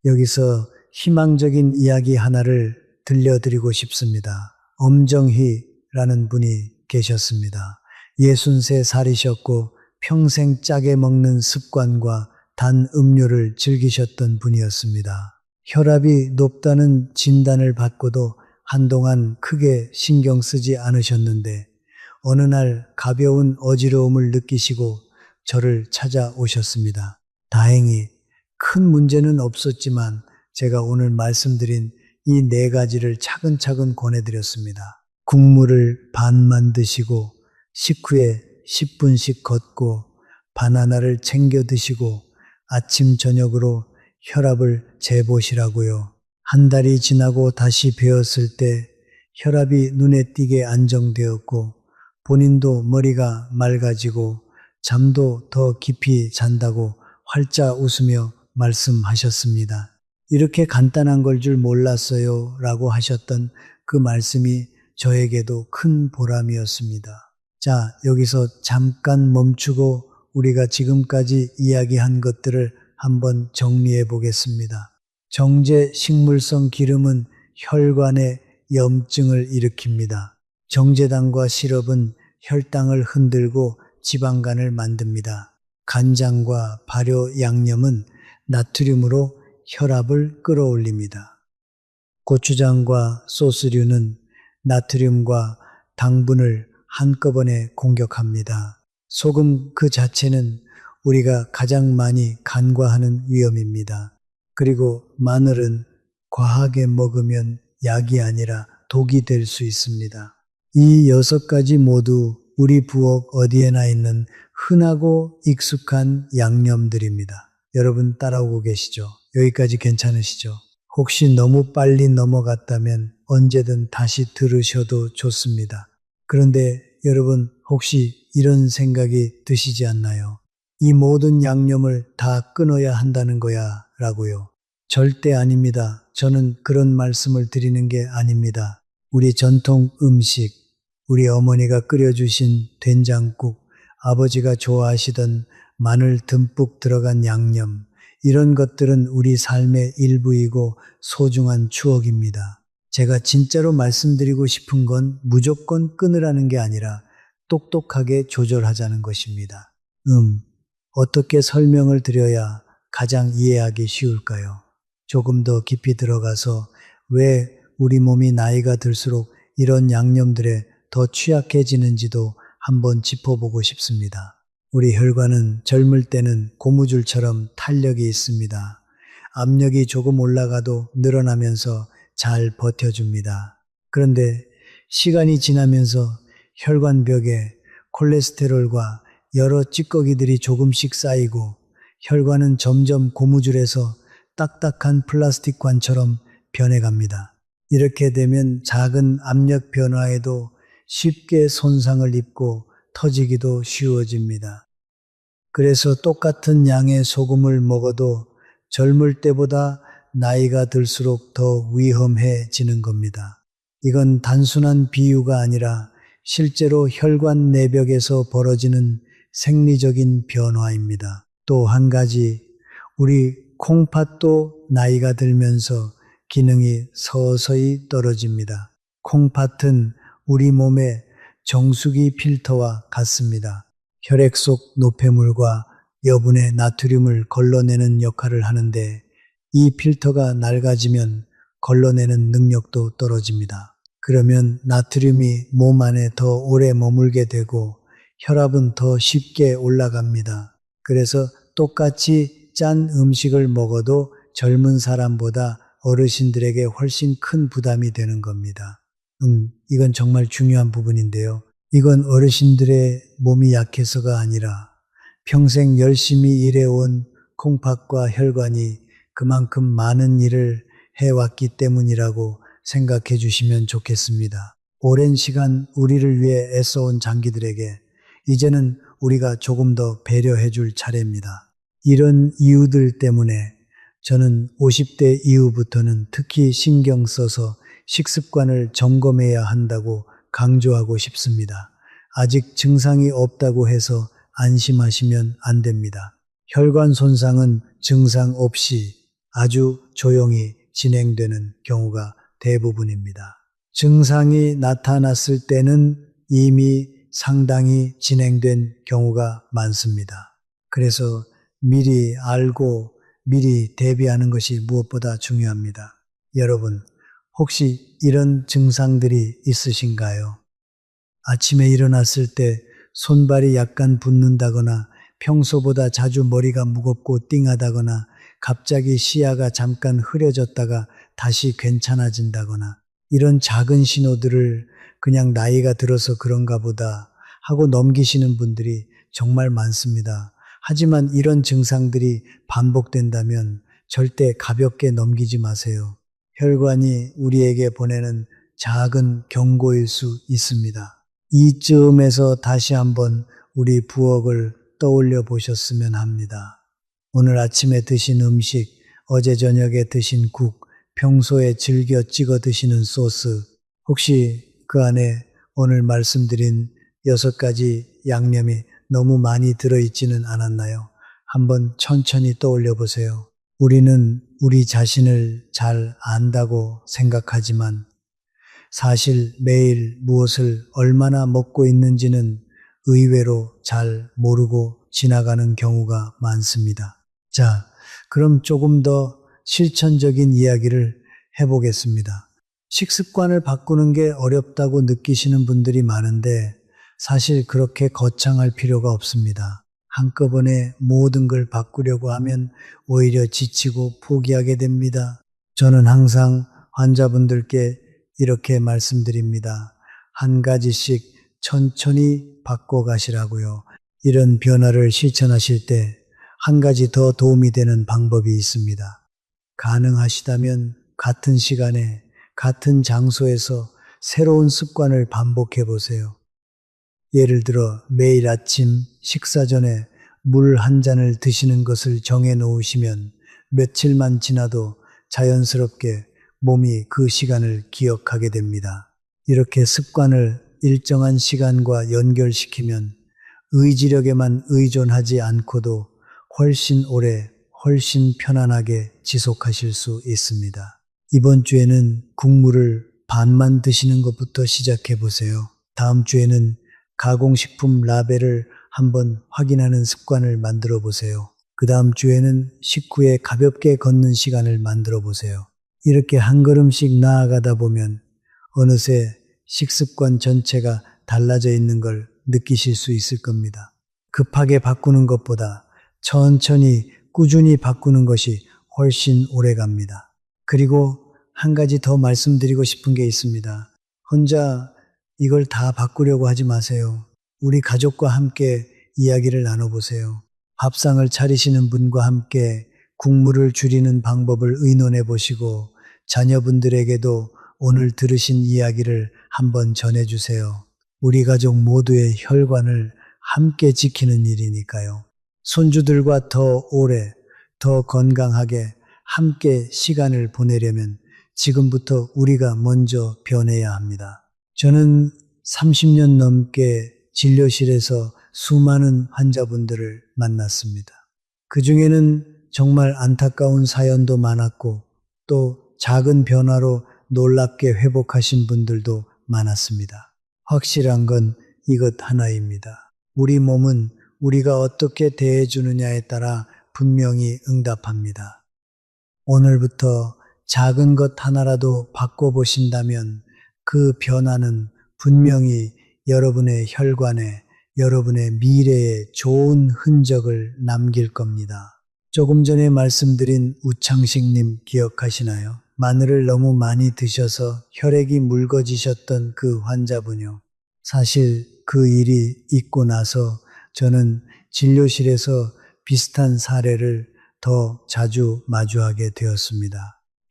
여기서 희망적인 이야기 하나를 들려드리고 싶습니다. 엄정희라는 분이 계셨습니다. 63살이셨고 평생 짜게 먹는 습관과 단 음료를 즐기셨던 분이었습니다. 혈압이 높다는 진단을 받고도 한동안 크게 신경 쓰지 않으셨는데 어느 날 가벼운 어지러움을 느끼시고 저를 찾아오셨습니다. 다행히 큰 문제는 없었지만 제가 오늘 말씀드린 이 네 가지를 차근차근 권해드렸습니다. 국물을 반만 드시고 식후에 10분씩 걷고 바나나를 챙겨 드시고 아침 저녁으로 혈압을 재보시라고요. 한 달이 지나고 다시 배웠을 때 혈압이 눈에 띄게 안정되었고 본인도 머리가 맑아지고 잠도 더 깊이 잔다고 활짝 웃으며 말씀하셨습니다. 이렇게 간단한 걸 줄 몰랐어요 라고 하셨던 그 말씀이 저에게도 큰 보람이었습니다. 자, 여기서 잠깐 멈추고 우리가 지금까지 이야기한 것들을 한번 정리해 보겠습니다. 정제 식물성 기름은 혈관에 염증을 일으킵니다. 정제당과 시럽은 혈당을 흔들고 지방간을 만듭니다. 간장과 발효 양념은 나트륨으로 혈압을 끌어올립니다. 고추장과 소스류는 나트륨과 당분을 한꺼번에 공격합니다. 소금 그 자체는 우리가 가장 많이 간과하는 위험입니다. 그리고 마늘은 과하게 먹으면 약이 아니라 독이 될 수 있습니다. 이 6가지 모두 우리 부엌 어디에나 있는 흔하고 익숙한 양념들입니다. 여러분 따라오고 계시죠? 여기까지 괜찮으시죠? 혹시 너무 빨리 넘어갔다면 언제든 다시 들으셔도 좋습니다. 그런데 여러분 혹시 이런 생각이 드시지 않나요? 이 모든 양념을 다 끊어야 한다는 거야 라고요. 절대 아닙니다. 저는 그런 말씀을 드리는 게 아닙니다. 우리 전통 음식, 우리 어머니가 끓여주신 된장국, 아버지가 좋아하시던 마늘 듬뿍 들어간 양념, 이런 것들은 우리 삶의 일부이고 소중한 추억입니다. 제가 진짜로 말씀드리고 싶은 건 무조건 끊으라는 게 아니라 똑똑하게 조절하자는 것입니다. 어떻게 설명을 드려야 가장 이해하기 쉬울까요? 조금 더 깊이 들어가서 왜 우리 몸이 나이가 들수록 이런 양념들에 더 취약해지는지도 한번 짚어보고 싶습니다. 우리 혈관은 젊을 때는 고무줄처럼 탄력이 있습니다. 압력이 조금 올라가도 늘어나면서 잘 버텨줍니다. 그런데 시간이 지나면서 혈관벽에 콜레스테롤과 여러 찌꺼기들이 조금씩 쌓이고 혈관은 점점 고무줄에서 딱딱한 플라스틱 관처럼 변해갑니다. 이렇게 되면 작은 압력 변화에도 쉽게 손상을 입고 터지기도 쉬워집니다. 그래서 똑같은 양의 소금을 먹어도 젊을 때보다 나이가 들수록 더 위험해지는 겁니다. 이건 단순한 비유가 아니라 실제로 혈관 내벽에서 벌어지는 생리적인 변화입니다. 또 한 가지, 우리 콩팥도 나이가 들면서 기능이 서서히 떨어집니다. 콩팥은 우리 몸의 정수기 필터와 같습니다. 혈액 속 노폐물과 여분의 나트륨을 걸러내는 역할을 하는데 이 필터가 낡아지면 걸러내는 능력도 떨어집니다. 그러면 나트륨이 몸 안에 더 오래 머물게 되고 혈압은 더 쉽게 올라갑니다. 그래서 똑같이 짠 음식을 먹어도 젊은 사람보다 어르신들에게 훨씬 큰 부담이 되는 겁니다. 이건 정말 중요한 부분인데요. 이건 어르신들의 몸이 약해서가 아니라 평생 열심히 일해온 콩팥과 혈관이 그만큼 많은 일을 해왔기 때문이라고 생각해 주시면 좋겠습니다. 오랜 시간 우리를 위해 애써온 장기들에게 이제는 우리가 조금 더 배려해 줄 차례입니다. 이런 이유들 때문에 저는 50대 이후부터는 특히 신경 써서 식습관을 점검해야 한다고 강조하고 싶습니다. 아직 증상이 없다고 해서 안심하시면 안 됩니다. 혈관 손상은 증상 없이 아주 조용히 진행되는 경우가 대부분입니다. 증상이 나타났을 때는 이미 상당히 진행된 경우가 많습니다. 그래서 미리 알고 미리 대비하는 것이 무엇보다 중요합니다. 여러분, 혹시 이런 증상들이 있으신가요? 아침에 일어났을 때 손발이 약간 붓는다거나 평소보다 자주 머리가 무겁고 띵하다거나 갑자기 시야가 잠깐 흐려졌다가 다시 괜찮아진다거나 이런 작은 신호들을 그냥 나이가 들어서 그런가 보다 하고 넘기시는 분들이 정말 많습니다. 하지만 이런 증상들이 반복된다면 절대 가볍게 넘기지 마세요. 혈관이 우리에게 보내는 작은 경고일 수 있습니다. 이쯤에서 다시 한번 우리 부엌을 떠올려 보셨으면 합니다. 오늘 아침에 드신 음식, 어제 저녁에 드신 국, 평소에 즐겨 찍어 드시는 소스, 혹시 그 안에 오늘 말씀드린 6가지 양념이 너무 많이 들어있지는 않았나요? 한번 천천히 떠올려 보세요. 우리는 우리 자신을 잘 안다고 생각하지만 사실 매일 무엇을 얼마나 먹고 있는지는 의외로 잘 모르고 지나가는 경우가 많습니다. 자, 그럼 조금 더 실천적인 이야기를 해보겠습니다. 식습관을 바꾸는 게 어렵다고 느끼시는 분들이 많은데 사실 그렇게 거창할 필요가 없습니다. 한꺼번에 모든 걸 바꾸려고 하면 오히려 지치고 포기하게 됩니다. 저는 항상 환자분들께 이렇게 말씀드립니다. 한 가지씩 천천히 바꿔가시라고요. 이런 변화를 실천하실 때 한 가지 더 도움이 되는 방법이 있습니다. 가능하시다면 같은 시간에 같은 장소에서 새로운 습관을 반복해 보세요. 예를 들어 매일 아침 식사 전에 물 한 잔을 드시는 것을 정해 놓으시면 며칠만 지나도 자연스럽게 몸이 그 시간을 기억하게 됩니다. 이렇게 습관을 일정한 시간과 연결시키면 의지력에만 의존하지 않고도 훨씬 오래, 훨씬 편안하게 지속하실 수 있습니다. 이번 주에는 국물을 반만 드시는 것부터 시작해 보세요. 다음 주에는 가공식품 라벨을 한번 확인하는 습관을 만들어 보세요. 그 다음 주에는 식후에 가볍게 걷는 시간을 만들어 보세요. 이렇게 한 걸음씩 나아가다 보면 어느새 식습관 전체가 달라져 있는 걸 느끼실 수 있을 겁니다. 급하게 바꾸는 것보다 천천히 꾸준히 바꾸는 것이 훨씬 오래 갑니다. 그리고 한 가지 더 말씀드리고 싶은 게 있습니다. 혼자 이걸 다 바꾸려고 하지 마세요. 우리 가족과 함께 이야기를 나눠보세요. 밥상을 차리시는 분과 함께 국물을 줄이는 방법을 의논해 보시고 자녀분들에게도 오늘 들으신 이야기를 한번 전해주세요. 우리 가족 모두의 혈관을 함께 지키는 일이니까요. 손주들과 더 오래, 더 건강하게 함께 시간을 보내려면 지금부터 우리가 먼저 변해야 합니다. 저는 30년 넘게 진료실에서 수많은 환자분들을 만났습니다. 그 중에는 정말 안타까운 사연도 많았고 또 작은 변화로 놀랍게 회복하신 분들도 많았습니다. 확실한 건 이것 하나입니다. 우리 몸은 우리가 어떻게 대해주느냐에 따라 분명히 응답합니다. 오늘부터 작은 것 하나라도 바꿔보신다면 그 변화는 분명히 여러분의 혈관에, 여러분의 미래에 좋은 흔적을 남길 겁니다. 조금 전에 말씀드린 우창식님 기억하시나요? 마늘을 너무 많이 드셔서 혈액이 묽어지셨던 그 환자분요. 사실 그 일이 있고 나서 저는 진료실에서 비슷한 사례를 더 자주 마주하게 되었습니다.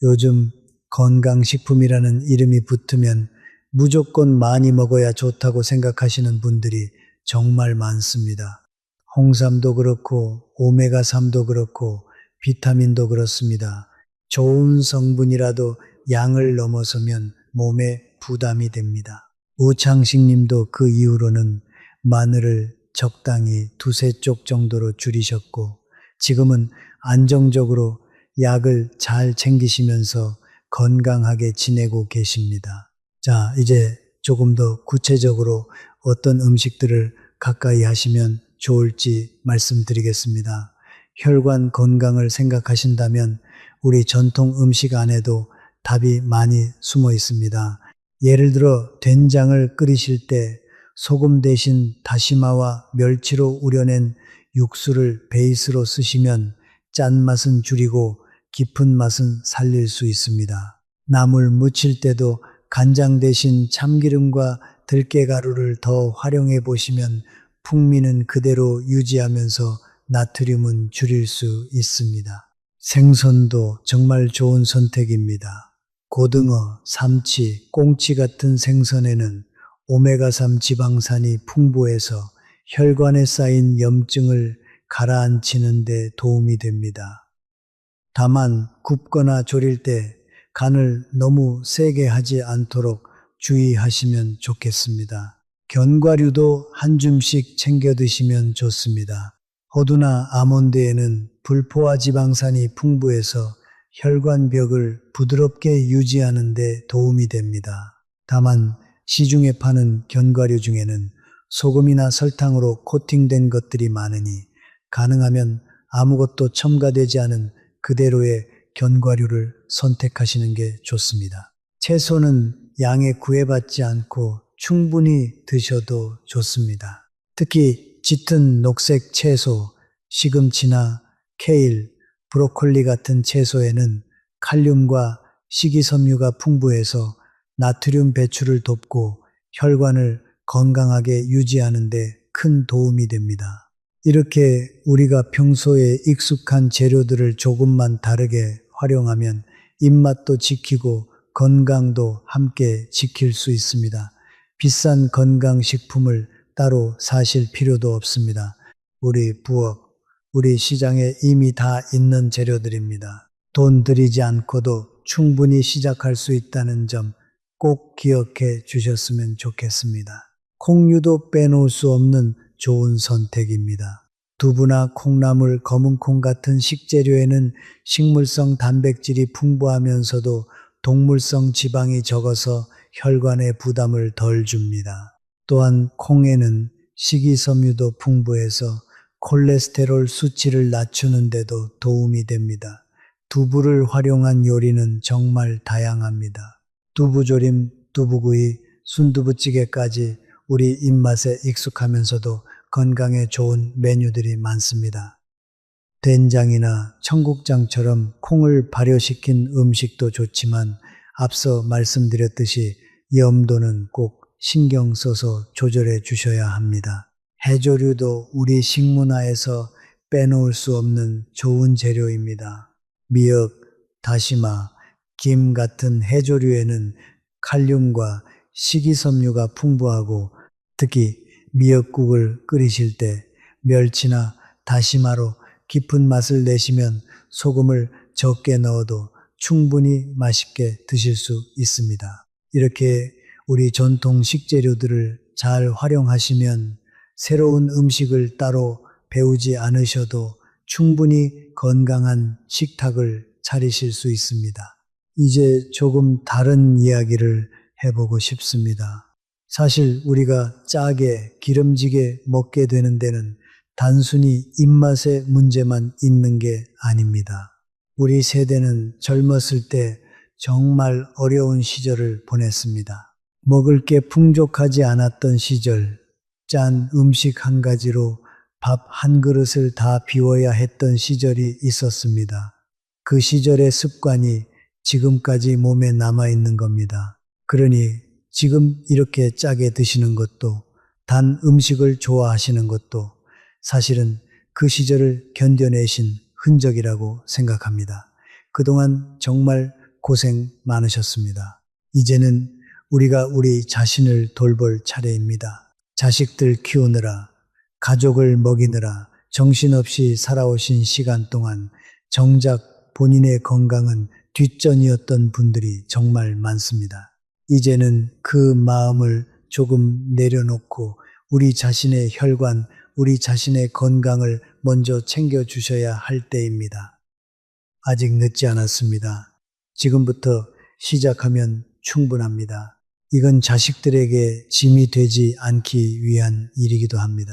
요즘 건강식품이라는 이름이 붙으면 무조건 많이 먹어야 좋다고 생각하시는 분들이 정말 많습니다. 홍삼도 그렇고 오메가3도 그렇고 비타민도 그렇습니다. 좋은 성분이라도 양을 넘어서면 몸에 부담이 됩니다. 우창식 님도 그 이후로는 마늘을 적당히 두세 쪽 정도로 줄이셨고 지금은 안정적으로 약을 잘 챙기시면서 건강하게 지내고 계십니다. 자, 이제 조금 더 구체적으로 어떤 음식들을 가까이 하시면 좋을지 말씀드리겠습니다. 혈관 건강을 생각하신다면 우리 전통 음식 안에도 답이 많이 숨어 있습니다. 예를 들어 된장을 끓이실 때 소금 대신 다시마와 멸치로 우려낸 육수를 베이스로 쓰시면 짠맛은 줄이고 깊은 맛은 살릴 수 있습니다. 나물 무칠 때도 간장 대신 참기름과 들깨가루를 더 활용해 보시면 풍미는 그대로 유지하면서 나트륨은 줄일 수 있습니다. 생선도 정말 좋은 선택입니다. 고등어, 삼치, 꽁치 같은 생선에는 오메가3 지방산이 풍부해서 혈관에 쌓인 염증을 가라앉히는 데 도움이 됩니다. 다만 굽거나 졸일 때 간을 너무 세게 하지 않도록 주의하시면 좋겠습니다. 견과류도 한 줌씩 챙겨 드시면 좋습니다. 호두나 아몬드에는 불포화 지방산이 풍부해서 혈관벽을 부드럽게 유지하는 데 도움이 됩니다. 다만 시중에 파는 견과류 중에는 소금이나 설탕으로 코팅된 것들이 많으니 가능하면 아무것도 첨가되지 않은 그대로의 견과류를 선택하시는 게 좋습니다. 채소는 양에 구애받지 않고 충분히 드셔도 좋습니다. 특히 짙은 녹색 채소, 시금치나 케일, 브로콜리 같은 채소에는 칼륨과 식이섬유가 풍부해서 나트륨 배출을 돕고 혈관을 건강하게 유지하는 데 큰 도움이 됩니다. 이렇게 우리가 평소에 익숙한 재료들을 조금만 다르게 활용하면 입맛도 지키고 건강도 함께 지킬 수 있습니다. 비싼 건강식품을 따로 사실 필요도 없습니다. 우리 부엌, 우리 시장에 이미 다 있는 재료들입니다. 돈 들이지 않고도 충분히 시작할 수 있다는 점 꼭 기억해 주셨으면 좋겠습니다. 콩류도 빼놓을 수 없는 좋은 선택입니다. 두부나 콩나물, 검은콩 같은 식재료에는 식물성 단백질이 풍부하면서도 동물성 지방이 적어서 혈관에 부담을 덜 줍니다. 또한 콩에는 식이섬유도 풍부해서 콜레스테롤 수치를 낮추는 데도 도움이 됩니다. 두부를 활용한 요리는 정말 다양합니다. 두부조림, 두부구이, 순두부찌개까지 우리 입맛에 익숙하면서도 건강에 좋은 메뉴들이 많습니다. 된장이나 청국장처럼 콩을 발효시킨 음식도 좋지만 앞서 말씀드렸듯이 염도는 꼭 신경 써서 조절해 주셔야 합니다. 해조류도 우리 식문화에서 빼놓을 수 없는 좋은 재료입니다. 미역, 다시마, 김 같은 해조류에는 칼륨과 식이섬유가 풍부하고 특히 미역국을 끓이실 때 멸치나 다시마로 깊은 맛을 내시면 소금을 적게 넣어도 충분히 맛있게 드실 수 있습니다. 이렇게 우리 전통 식재료들을 잘 활용하시면 새로운 음식을 따로 배우지 않으셔도 충분히 건강한 식탁을 차리실 수 있습니다. 이제 조금 다른 이야기를 해보고 싶습니다. 사실 우리가 짜게 기름지게 먹게 되는 데는 단순히 입맛의 문제만 있는 게 아닙니다. 우리 세대는 젊었을 때 정말 어려운 시절을 보냈습니다. 먹을 게 풍족하지 않았던 시절, 짠 음식 한 가지로 밥 한 그릇을 다 비워야 했던 시절이 있었습니다. 그 시절의 습관이 지금까지 몸에 남아있는 겁니다. 그러니 지금 이렇게 짜게 드시는 것도 단 음식을 좋아하시는 것도 사실은 그 시절을 견뎌내신 흔적이라고 생각합니다. 그동안 정말 고생 많으셨습니다. 이제는 우리가 우리 자신을 돌볼 차례입니다. 자식들 키우느라, 가족을 먹이느라 정신없이 살아오신 시간 동안 정작 본인의 건강은 뒷전이었던 분들이 정말 많습니다. 이제는 그 마음을 조금 내려놓고 우리 자신의 혈관, 우리 자신의 건강을 먼저 챙겨주셔야 할 때입니다. 아직 늦지 않았습니다. 지금부터 시작하면 충분합니다. 이건 자식들에게 짐이 되지 않기 위한 일이기도 합니다.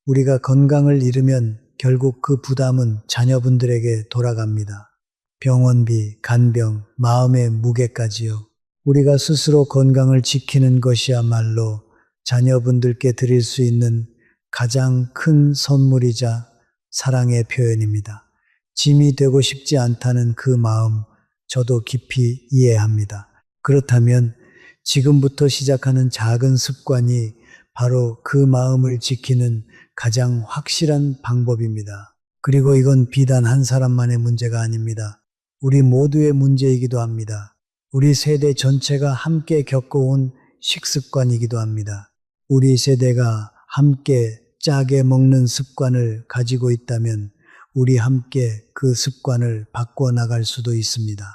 우리가 건강을 잃으면 결국 그 부담은 자녀분들에게 돌아갑니다. 병원비, 간병, 마음의 무게까지요. 우리가 스스로 건강을 지키는 것이야말로 자녀분들께 드릴 수 있는 가장 큰 선물이자 사랑의 표현입니다. 짐이 되고 싶지 않다는 그 마음 저도 깊이 이해합니다. 그렇다면 지금부터 시작하는 작은 습관이 바로 그 마음을 지키는 가장 확실한 방법입니다. 그리고 이건 비단 한 사람만의 문제가 아닙니다. 우리 모두의 문제이기도 합니다. 우리 세대 전체가 함께 겪어온 식습관이기도 합니다. 우리 세대가 함께 짜게 먹는 습관을 가지고 있다면 우리 함께 그 습관을 바꿔나갈 수도 있습니다.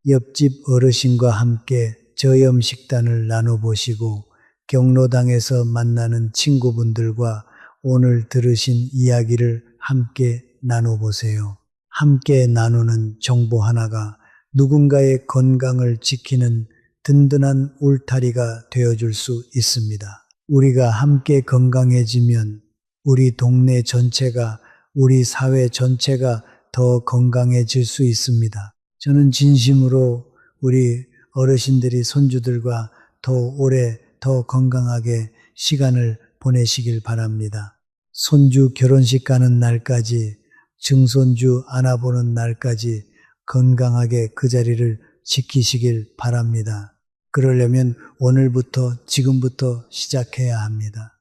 옆집 어르신과 함께 저염 식단을 나눠보시고 경로당에서 만나는 친구분들과 오늘 들으신 이야기를 함께 나눠보세요. 함께 나누는 정보 하나가 누군가의 건강을 지키는 든든한 울타리가 되어줄 수 있습니다. 우리가 함께 건강해지면 우리 동네 전체가, 우리 사회 전체가 더 건강해질 수 있습니다. 저는 진심으로 우리 어르신들이 손주들과 더 오래, 더 건강하게 시간을 보내시길 바랍니다. 손주 결혼식 가는 날까지, 증손주 안아보는 날까지 건강하게 그 자리를 지키시길 바랍니다. 그러려면 오늘부터, 지금부터 시작해야 합니다.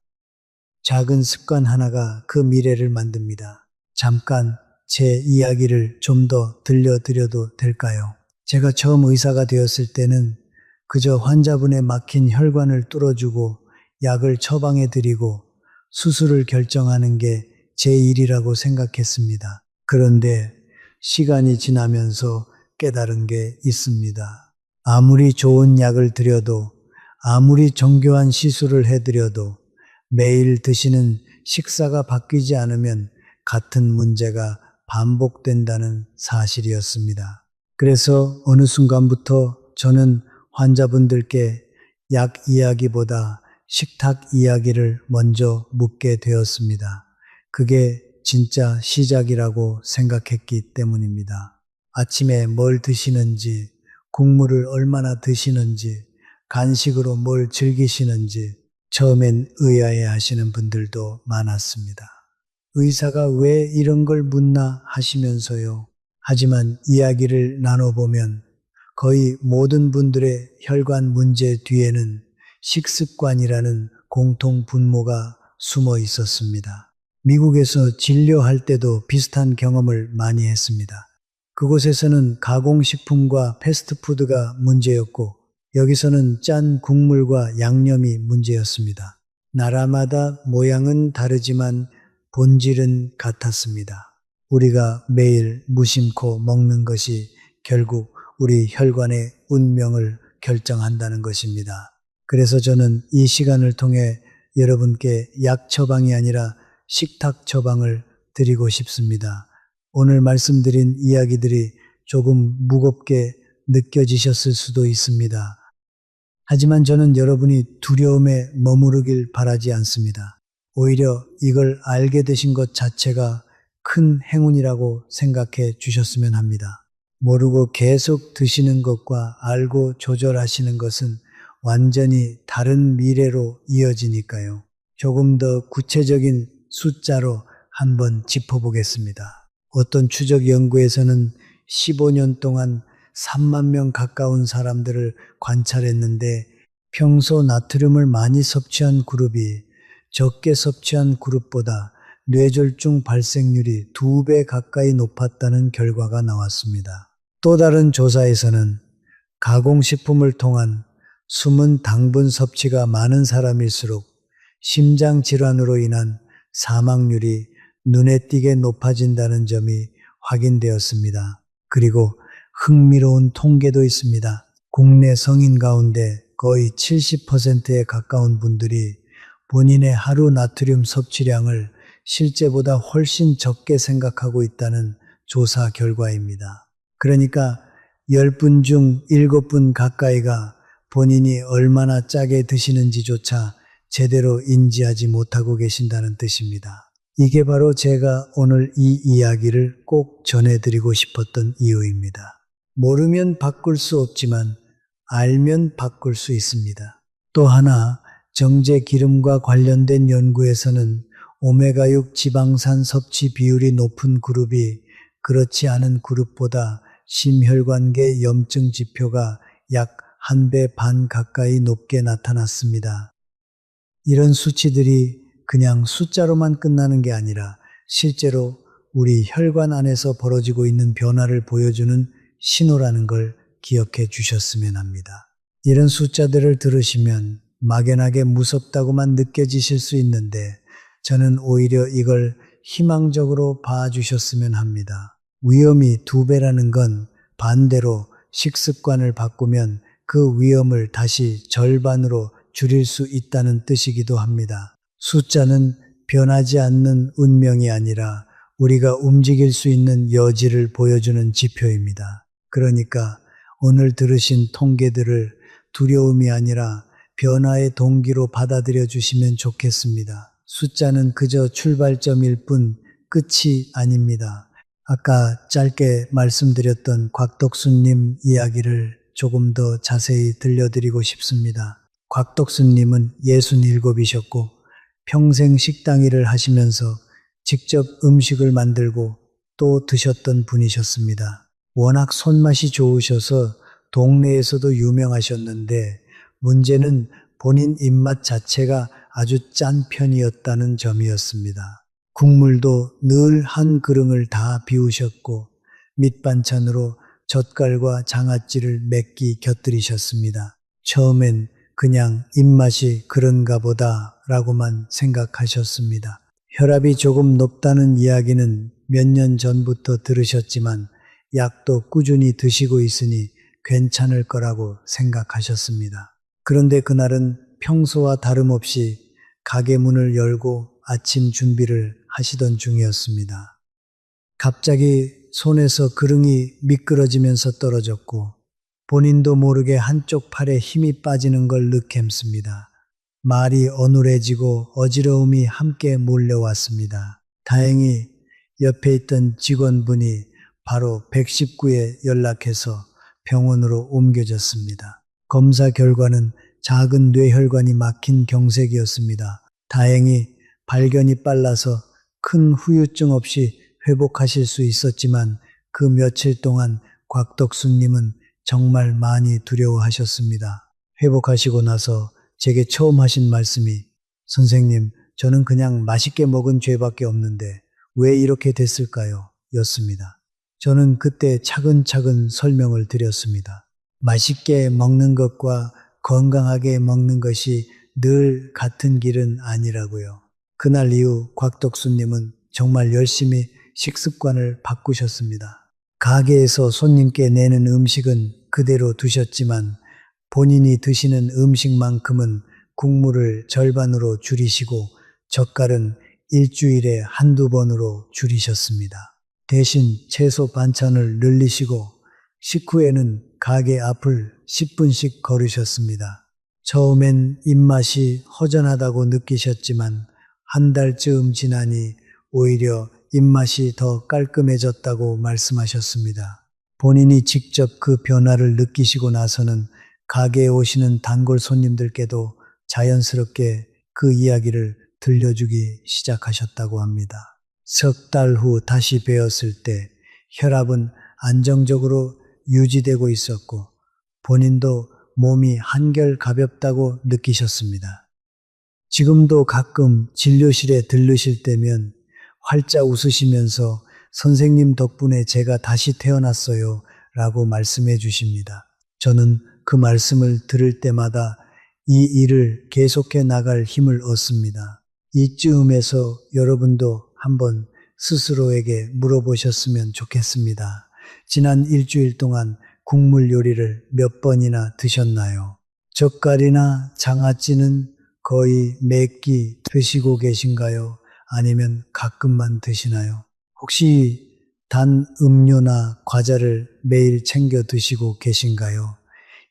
작은 습관 하나가 그 미래를 만듭니다. 잠깐 제 이야기를 좀 더 들려드려도 될까요? 제가 처음 의사가 되었을 때는 그저 환자분의 막힌 혈관을 뚫어주고 약을 처방해 드리고 수술을 결정하는 게 제 일이라고 생각했습니다. 그런데 시간이 지나면서 깨달은 게 있습니다. 아무리 좋은 약을 드려도, 아무리 정교한 시술을 해드려도 매일 드시는 식사가 바뀌지 않으면 같은 문제가 반복된다는 사실이었습니다. 그래서 어느 순간부터 저는 환자분들께 약 이야기보다 식탁 이야기를 먼저 묻게 되었습니다. 그게 진짜 시작이라고 생각했기 때문입니다. 아침에 뭘 드시는지, 국물을 얼마나 드시는지, 간식으로 뭘 즐기시는지 처음엔 의아해 하시는 분들도 많았습니다. 의사가 왜 이런 걸 묻나 하시면서요. 하지만 이야기를 나눠보면 거의 모든 분들의 혈관 문제 뒤에는 식습관이라는 공통 분모가 숨어 있었습니다. 미국에서 진료할 때도 비슷한 경험을 많이 했습니다. 그곳에서는 가공식품과 패스트푸드가 문제였고 여기서는 짠 국물과 양념이 문제였습니다. 나라마다 모양은 다르지만 본질은 같았습니다. 우리가 매일 무심코 먹는 것이 결국 우리 혈관의 운명을 결정한다는 것입니다. 그래서 저는 이 시간을 통해 여러분께 약 처방이 아니라 식탁 처방을 드리고 싶습니다. 오늘 말씀드린 이야기들이 조금 무겁게 느껴지셨을 수도 있습니다. 하지만 저는 여러분이 두려움에 머무르길 바라지 않습니다. 오히려 이걸 알게 되신 것 자체가 큰 행운이라고 생각해 주셨으면 합니다. 모르고 계속 드시는 것과 알고 조절하시는 것은 완전히 다른 미래로 이어지니까요. 조금 더 구체적인 숫자로 한번 짚어보겠습니다. 어떤 추적 연구에서는 15년 동안 3만 명 가까운 사람들을 관찰했는데 평소 나트륨을 많이 섭취한 그룹이 적게 섭취한 그룹보다 뇌졸중 발생률이 2배 가까이 높았다는 결과가 나왔습니다. 또 다른 조사에서는 가공식품을 통한 숨은 당분 섭취가 많은 사람일수록 심장질환으로 인한 사망률이 눈에 띄게 높아진다는 점이 확인되었습니다. 그리고 흥미로운 통계도 있습니다. 국내 성인 가운데 거의 70%에 가까운 분들이 본인의 하루 나트륨 섭취량을 실제보다 훨씬 적게 생각하고 있다는 조사 결과입니다. 그러니까 10분 중 7분 가까이가 본인이 얼마나 짜게 드시는지조차 제대로 인지하지 못하고 계신다는 뜻입니다. 이게 바로 제가 오늘 이 이야기를 꼭 전해드리고 싶었던 이유입니다. 모르면 바꿀 수 없지만 알면 바꿀 수 있습니다. 또 하나 정제 기름과 관련된 연구에서는 오메가6 지방산 섭취 비율이 높은 그룹이 그렇지 않은 그룹보다 심혈관계 염증 지표가 약 1배 반 가까이 높게 나타났습니다. 이런 수치들이 그냥 숫자로만 끝나는 게 아니라 실제로 우리 혈관 안에서 벌어지고 있는 변화를 보여주는 신호라는 걸 기억해 주셨으면 합니다. 이런 숫자들을 들으시면 막연하게 무섭다고만 느껴지실 수 있는데 저는 오히려 이걸 희망적으로 봐주셨으면 합니다. 위험이 2배라는 건 반대로 식습관을 바꾸면 그 위험을 다시 절반으로 줄일 수 있다는 뜻이기도 합니다. 숫자는 변하지 않는 운명이 아니라 우리가 움직일 수 있는 여지를 보여주는 지표입니다. 그러니까 오늘 들으신 통계들을 두려움이 아니라 변화의 동기로 받아들여 주시면 좋겠습니다. 숫자는 그저 출발점일 뿐 끝이 아닙니다. 아까 짧게 말씀드렸던 곽덕순님 이야기를 조금 더 자세히 들려드리고 싶습니다. 곽덕순님은 67이셨고 평생 식당 일을 하시면서 직접 음식을 만들고 또 드셨던 분이셨습니다. 워낙 손맛이 좋으셔서 동네에서도 유명하셨는데 문제는 본인 입맛 자체가 아주 짠 편이었다는 점이었습니다. 국물도 늘 한 그릇을 다 비우셨고 밑반찬으로 젓갈과 장아찌를 몇 끼 곁들이셨습니다. 처음엔 그냥 입맛이 그런가 보다라고만 생각하셨습니다. 혈압이 조금 높다는 이야기는 몇 년 전부터 들으셨지만 약도 꾸준히 드시고 있으니 괜찮을 거라고 생각하셨습니다. 그런데 그날은 평소와 다름없이 가게 문을 열고 아침 준비를 하시던 중이었습니다. 갑자기 손에서 그릇이 미끄러지면서 떨어졌고 본인도 모르게 한쪽 팔에 힘이 빠지는 걸 느꼈습니다. 말이 어눌해지고 어지러움이 함께 몰려왔습니다. 다행히 옆에 있던 직원분이 바로 119에 연락해서 병원으로 옮겨졌습니다. 검사 결과는 작은 뇌혈관이 막힌 경색이었습니다. 다행히 발견이 빨라서 큰 후유증 없이 회복하실 수 있었지만 그 며칠 동안 곽덕수님은 정말 많이 두려워하셨습니다. 회복하시고 나서 제게 처음 하신 말씀이 선생님, 저는 그냥 맛있게 먹은 죄밖에 없는데 왜 이렇게 됐을까요? 였습니다. 저는 그때 차근차근 설명을 드렸습니다. 맛있게 먹는 것과 건강하게 먹는 것이 늘 같은 길은 아니라고요. 그날 이후 곽덕수님은 정말 열심히 식습관을 바꾸셨습니다. 가게에서 손님께 내는 음식은 그대로 두셨지만 본인이 드시는 음식만큼은 국물을 절반으로 줄이시고 젓갈은 일주일에 한두 번으로 줄이셨습니다. 대신 채소 반찬을 늘리시고 식후에는 가게 앞을 10분씩 걸으셨습니다. 처음엔 입맛이 허전하다고 느끼셨지만 한 달쯤 지나니 오히려 입맛이 더 깔끔해졌다고 말씀하셨습니다. 본인이 직접 그 변화를 느끼시고 나서는 가게에 오시는 단골 손님들께도 자연스럽게 그 이야기를 들려주기 시작하셨다고 합니다. 석 달 후 다시 뵈었을 때 혈압은 안정적으로 유지되고 있었고 본인도 몸이 한결 가볍다고 느끼셨습니다. 지금도 가끔 진료실에 들르실 때면 활짝 웃으시면서 선생님 덕분에 제가 다시 태어났어요 라고 말씀해 주십니다. 저는 그 말씀을 들을 때마다 이 일을 계속해 나갈 힘을 얻습니다. 이쯤에서 여러분도 한번 스스로에게 물어보셨으면 좋겠습니다. 지난 일주일 동안 국물 요리를 몇 번이나 드셨나요? 젓갈이나 장아찌는 거의 매 끼 드시고 계신가요? 아니면 가끔만 드시나요? 혹시 단 음료나 과자를 매일 챙겨 드시고 계신가요?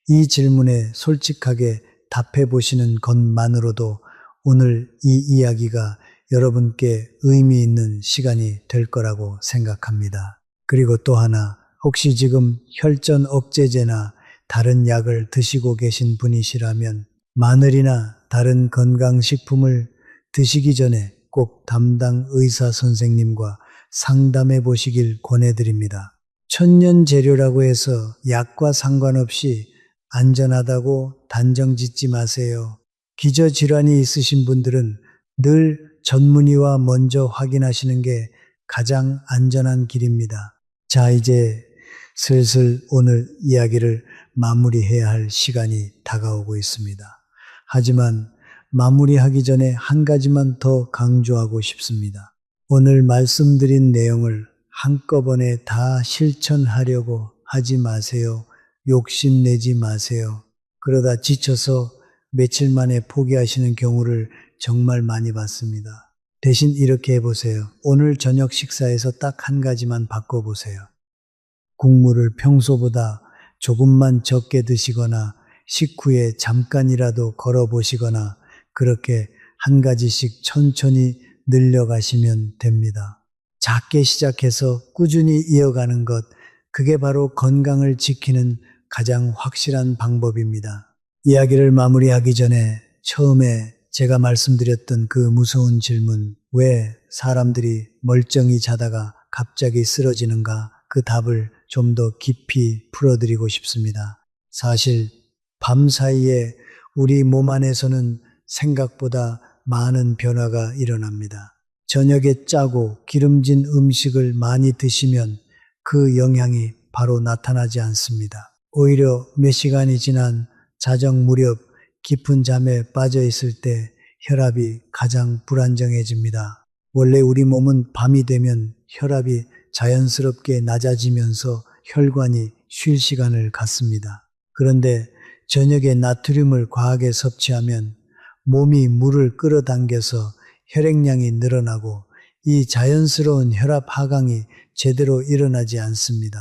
이 질문에 솔직하게 답해 보시는 것만으로도 오늘 이 이야기가 여러분께 의미 있는 시간이 될 거라고 생각합니다. 그리고 또 하나, 혹시 지금 혈전 억제제나 다른 약을 드시고 계신 분이시라면 마늘이나 다른 건강식품을 드시기 전에 꼭 담당 의사 선생님과 상담해 보시길 권해드립니다. 천연 재료라고 해서 약과 상관없이 안전하다고 단정 짓지 마세요. 기저질환이 있으신 분들은 늘 전문의와 먼저 확인하시는 게 가장 안전한 길입니다. 자, 이제 슬슬 오늘 이야기를 마무리해야 할 시간이 다가오고 있습니다. 하지만 마무리하기 전에 한 가지만 더 강조하고 싶습니다. 오늘 말씀드린 내용을 한꺼번에 다 실천하려고 하지 마세요. 욕심내지 마세요. 그러다 지쳐서 며칠 만에 포기하시는 경우를 정말 많이 봤습니다. 대신 이렇게 해보세요. 오늘 저녁 식사에서 딱 한 가지만 바꿔보세요. 국물을 평소보다 조금만 적게 드시거나 식후에 잠깐이라도 걸어보시거나 그렇게 한 가지씩 천천히 늘려가시면 됩니다. 작게 시작해서 꾸준히 이어가는 것, 그게 바로 건강을 지키는 가장 확실한 방법입니다. 이야기를 마무리하기 전에 처음에 제가 말씀드렸던 그 무서운 질문, 왜 사람들이 멀쩡히 자다가 갑자기 쓰러지는가? 그 답을 좀 더 깊이 풀어드리고 싶습니다. 사실 밤사이에 우리 몸 안에서는 생각보다 많은 변화가 일어납니다. 저녁에 짜고 기름진 음식을 많이 드시면 그 영향이 바로 나타나지 않습니다. 오히려 몇 시간이 지난 자정 무렵 깊은 잠에 빠져 있을 때 혈압이 가장 불안정해집니다. 원래 우리 몸은 밤이 되면 혈압이 자연스럽게 낮아지면서 혈관이 쉴 시간을 갖습니다. 그런데 저녁에 나트륨을 과하게 섭취하면 몸이 물을 끌어당겨서 혈액량이 늘어나고 이 자연스러운 혈압 하강이 제대로 일어나지 않습니다.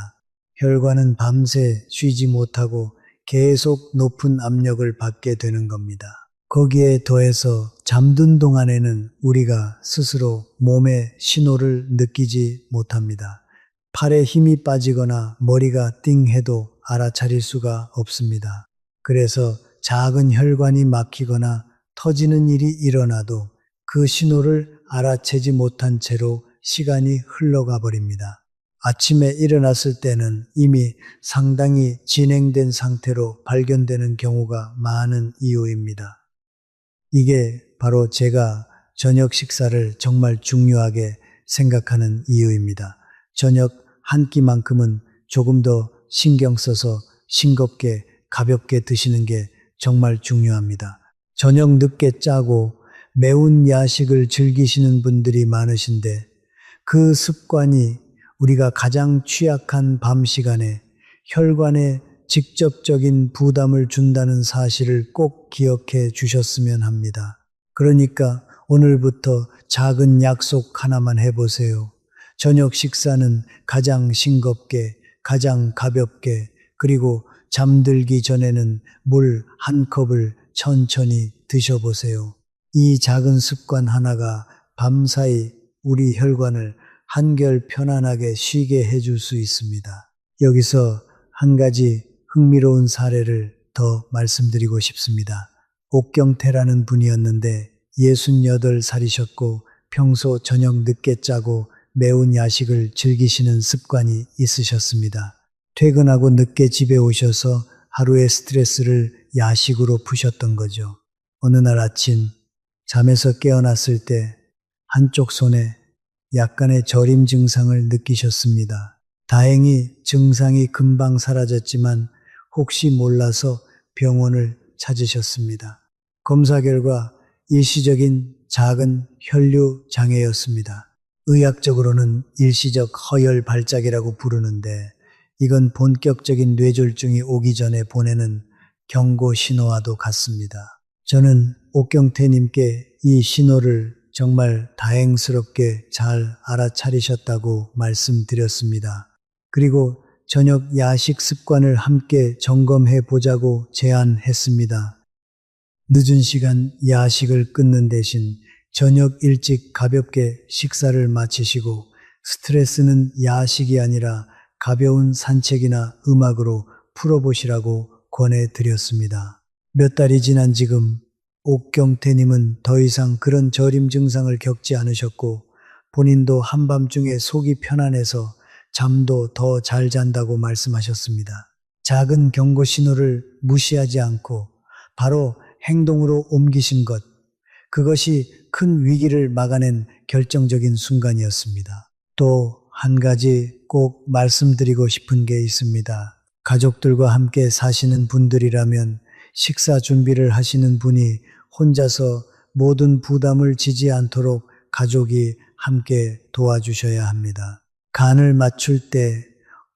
혈관은 밤새 쉬지 못하고 계속 높은 압력을 받게 되는 겁니다. 거기에 더해서 잠든 동안에는 우리가 스스로 몸의 신호를 느끼지 못합니다. 팔에 힘이 빠지거나 머리가 띵해도 알아차릴 수가 없습니다. 그래서 작은 혈관이 막히거나 터지는 일이 일어나도 그 신호를 알아채지 못한 채로 시간이 흘러가 버립니다. 아침에 일어났을 때는 이미 상당히 진행된 상태로 발견되는 경우가 많은 이유입니다. 이게 바로 제가 저녁 식사를 정말 중요하게 생각하는 이유입니다. 저녁 한 끼만큼은 조금 더 신경 써서 싱겁게 가볍게 드시는 게 정말 중요합니다. 저녁 늦게 짜고 매운 야식을 즐기시는 분들이 많으신데 그 습관이 우리가 가장 취약한 밤 시간에 혈관에 직접적인 부담을 준다는 사실을 꼭 기억해 주셨으면 합니다. 그러니까 오늘부터 작은 약속 하나만 해보세요. 저녁 식사는 가장 싱겁게, 가장 가볍게, 그리고 잠들기 전에는 물 한 컵을 천천히 드셔보세요. 이 작은 습관 하나가 밤사이 우리 혈관을 한결 편안하게 쉬게 해줄 수 있습니다. 여기서 한 가지 흥미로운 사례를 더 말씀드리고 싶습니다. 옥경태라는 분이었는데 68살이셨고 평소 저녁 늦게 짜고 매운 야식을 즐기시는 습관이 있으셨습니다. 퇴근하고 늦게 집에 오셔서 하루의 스트레스를 야식으로 푸셨던 거죠. 어느 날 아침 잠에서 깨어났을 때 한쪽 손에 약간의 저림 증상을 느끼셨습니다. 다행히 증상이 금방 사라졌지만 혹시 몰라서 병원을 찾으셨습니다. 검사 결과 일시적인 작은 혈류 장애였습니다. 의학적으로는 일시적 허열 발작이라고 부르는데 이건 본격적인 뇌졸중이 오기 전에 보내는 경고 신호와도 같습니다. 저는 옥경태님께 이 신호를 정말 다행스럽게 잘 알아차리셨다고 말씀드렸습니다. 그리고 저녁 야식 습관을 함께 점검해 보자고 제안했습니다. 늦은 시간 야식을 끊는 대신 저녁 일찍 가볍게 식사를 마치시고 스트레스는 야식이 아니라 가벼운 산책이나 음악으로 풀어보시라고 권해드렸습니다. 몇 달이 지난 지금 옥경태님은 더 이상 그런 저림 증상을 겪지 않으셨고 본인도 한밤중에 속이 편안해서 잠도 더 잘 잔다고 말씀하셨습니다. 작은 경고 신호를 무시하지 않고 바로 행동으로 옮기신 것, 그것이 큰 위기를 막아낸 결정적인 순간이었습니다. 또 한 가지 꼭 말씀드리고 싶은 게 있습니다. 가족들과 함께 사시는 분들이라면 식사 준비를 하시는 분이 혼자서 모든 부담을 지지 않도록 가족이 함께 도와주셔야 합니다. 간을 맞출 때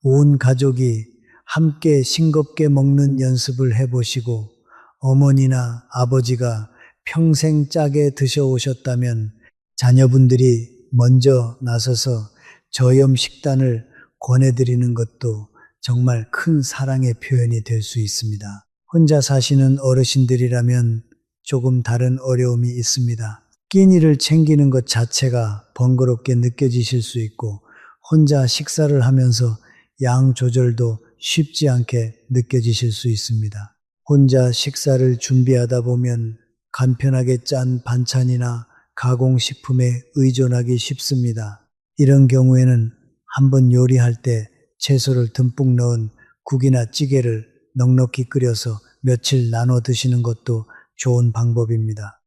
온 가족이 함께 싱겁게 먹는 연습을 해보시고 어머니나 아버지가 평생 짜게 드셔오셨다면 자녀분들이 먼저 나서서 저염 식단을 권해드리는 것도 정말 큰 사랑의 표현이 될 수 있습니다. 혼자 사시는 어르신들이라면 조금 다른 어려움이 있습니다. 끼니를 챙기는 것 자체가 번거롭게 느껴지실 수 있고 혼자 식사를 하면서 양 조절도 쉽지 않게 느껴지실 수 있습니다. 혼자 식사를 준비하다 보면 간편하게 짠 반찬이나 가공식품에 의존하기 쉽습니다. 이런 경우에는 한번 요리할 때 채소를 듬뿍 넣은 국이나 찌개를 넉넉히 끓여서 며칠 나눠 드시는 것도 좋은 방법입니다.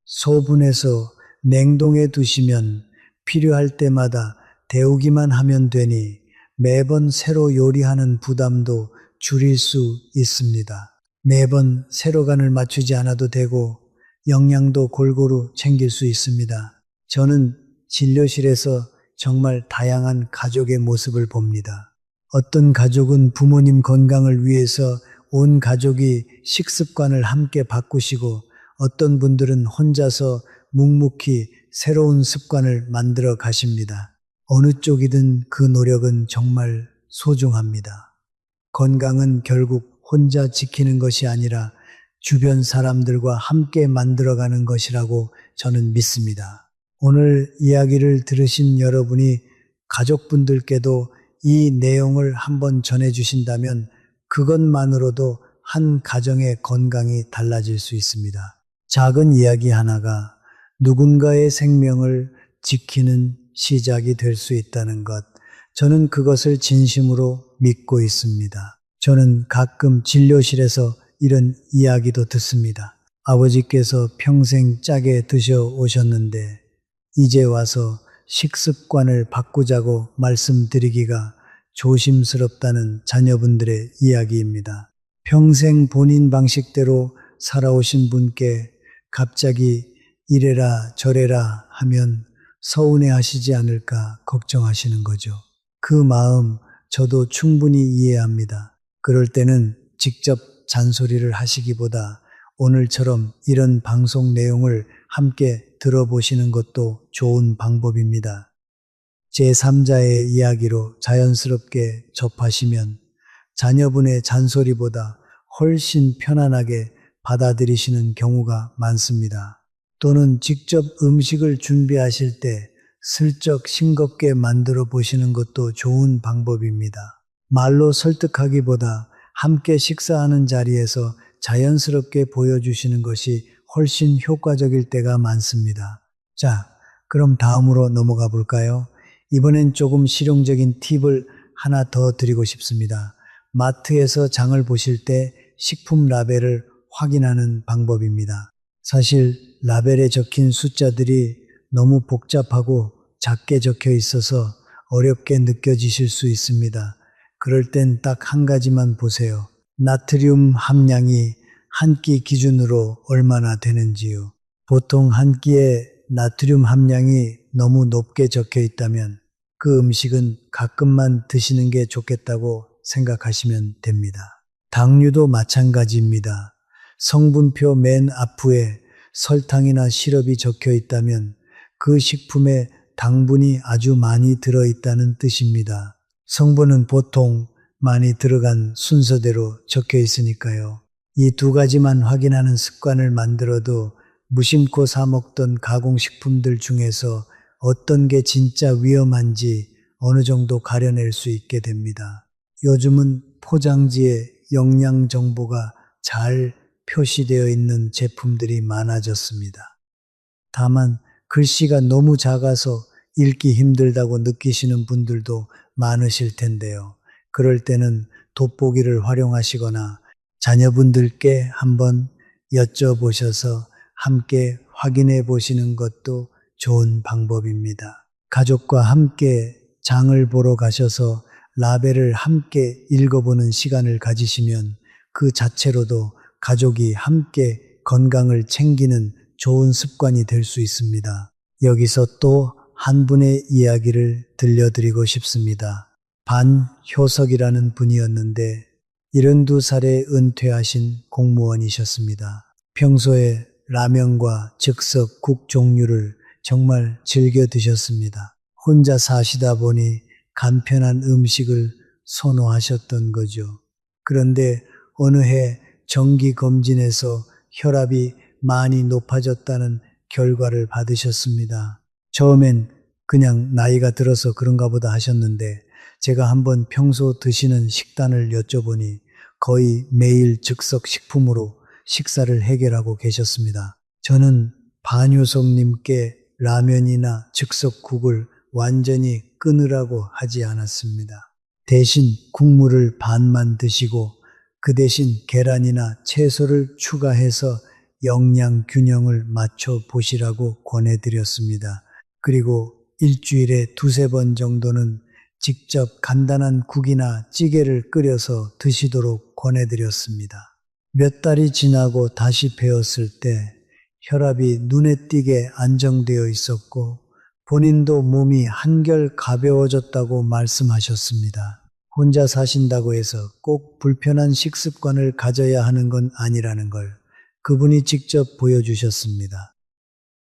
소분해서 냉동해 두시면 필요할 때마다 데우기만 하면 되니 매번 새로 요리하는 부담도 줄일 수 있습니다. 매번 새로 간을 맞추지 않아도 되고 영양도 골고루 챙길 수 있습니다. 저는 진료실에서 정말 다양한 가족의 모습을 봅니다. 어떤 가족은 부모님 건강을 위해서 온 가족이 식습관을 함께 바꾸시고 어떤 분들은 혼자서 묵묵히 새로운 습관을 만들어 가십니다. 어느 쪽이든 그 노력은 정말 소중합니다. 건강은 결국 혼자 지키는 것이 아니라 주변 사람들과 함께 만들어가는 것이라고 저는 믿습니다. 오늘 이야기를 들으신 여러분이 가족분들께도 이 내용을 한번 전해주신다면 그것만으로도 한 가정의 건강이 달라질 수 있습니다. 작은 이야기 하나가 누군가의 생명을 지키는 시작이 될 수 있다는 것, 저는 그것을 진심으로 믿고 있습니다. 저는 가끔 진료실에서 이런 이야기도 듣습니다. 아버지께서 평생 짜게 드셔 오셨는데 이제 와서 식습관을 바꾸자고 말씀드리기가 조심스럽다는 자녀분들의 이야기입니다. 평생 본인 방식대로 살아오신 분께 갑자기 이래라 저래라 하면 서운해 하시지 않을까 걱정하시는 거죠. 그 마음 저도 충분히 이해합니다. 그럴 때는 직접 잔소리를 하시기보다 오늘처럼 이런 방송 내용을 함께 들어보시는 것도 좋은 방법입니다. 제3자의 이야기로 자연스럽게 접하시면 자녀분의 잔소리보다 훨씬 편안하게 받아들이시는 경우가 많습니다. 또는 직접 음식을 준비하실 때 슬쩍 싱겁게 만들어 보시는 것도 좋은 방법입니다. 말로 설득하기보다 함께 식사하는 자리에서 자연스럽게 보여주시는 것이 훨씬 효과적일 때가 많습니다. 자, 그럼 다음으로 넘어가 볼까요? 이번엔 조금 실용적인 팁을 하나 더 드리고 싶습니다. 마트에서 장을 보실 때 식품 라벨을 확인하는 방법입니다. 사실 라벨에 적힌 숫자들이 너무 복잡하고 작게 적혀 있어서 어렵게 느껴지실 수 있습니다. 그럴 땐 딱 한 가지만 보세요. 나트륨 함량이 한 끼 기준으로 얼마나 되는지요. 보통 한 끼에 나트륨 함량이 너무 높게 적혀 있다면 그 음식은 가끔만 드시는 게 좋겠다고 생각하시면 됩니다. 당류도 마찬가지입니다. 성분표 맨 앞부에 설탕이나 시럽이 적혀 있다면 그 식품에 당분이 아주 많이 들어있다는 뜻입니다. 성분은 보통 많이 들어간 순서대로 적혀 있으니까요. 이 두 가지만 확인하는 습관을 만들어도 무심코 사 먹던 가공식품들 중에서 어떤 게 진짜 위험한지 어느 정도 가려낼 수 있게 됩니다. 요즘은 포장지에 영양 정보가 잘 표시되어 있는 제품들이 많아졌습니다. 다만 글씨가 너무 작아서 읽기 힘들다고 느끼시는 분들도 많으실 텐데요. 그럴 때는 돋보기를 활용하시거나 자녀분들께 한번 여쭤보셔서 함께 확인해 보시는 것도 좋은 방법입니다. 가족과 함께 장을 보러 가셔서 라벨을 함께 읽어보는 시간을 가지시면 그 자체로도 가족이 함께 건강을 챙기는 좋은 습관이 될 수 있습니다. 여기서 또 한 분의 이야기를 들려드리고 싶습니다. 반효석이라는 분이었는데 72살에 은퇴하신 공무원이셨습니다. 평소에 라면과 즉석 국 종류를 정말 즐겨 드셨습니다. 혼자 사시다 보니 간편한 음식을 선호하셨던 거죠. 그런데 어느 해 정기검진에서 혈압이 많이 높아졌다는 결과를 받으셨습니다. 처음엔 그냥 나이가 들어서 그런가 보다 하셨는데 제가 한번 평소 드시는 식단을 여쭤보니 거의 매일 즉석 식품으로 식사를 해결하고 계셨습니다. 저는 반효석님께 라면이나 즉석국을 완전히 끊으라고 하지 않았습니다. 대신 국물을 반만 드시고 그 대신 계란이나 채소를 추가해서 영양 균형을 맞춰 보시라고 권해드렸습니다. 그리고 일주일에 두세 번 정도는 직접 간단한 국이나 찌개를 끓여서 드시도록 권해드렸습니다. 몇 달이 지나고 다시 뵈었을 때 혈압이 눈에 띄게 안정되어 있었고 본인도 몸이 한결 가벼워졌다고 말씀하셨습니다. 혼자 사신다고 해서 꼭 불편한 식습관을 가져야 하는 건 아니라는 걸 그분이 직접 보여주셨습니다.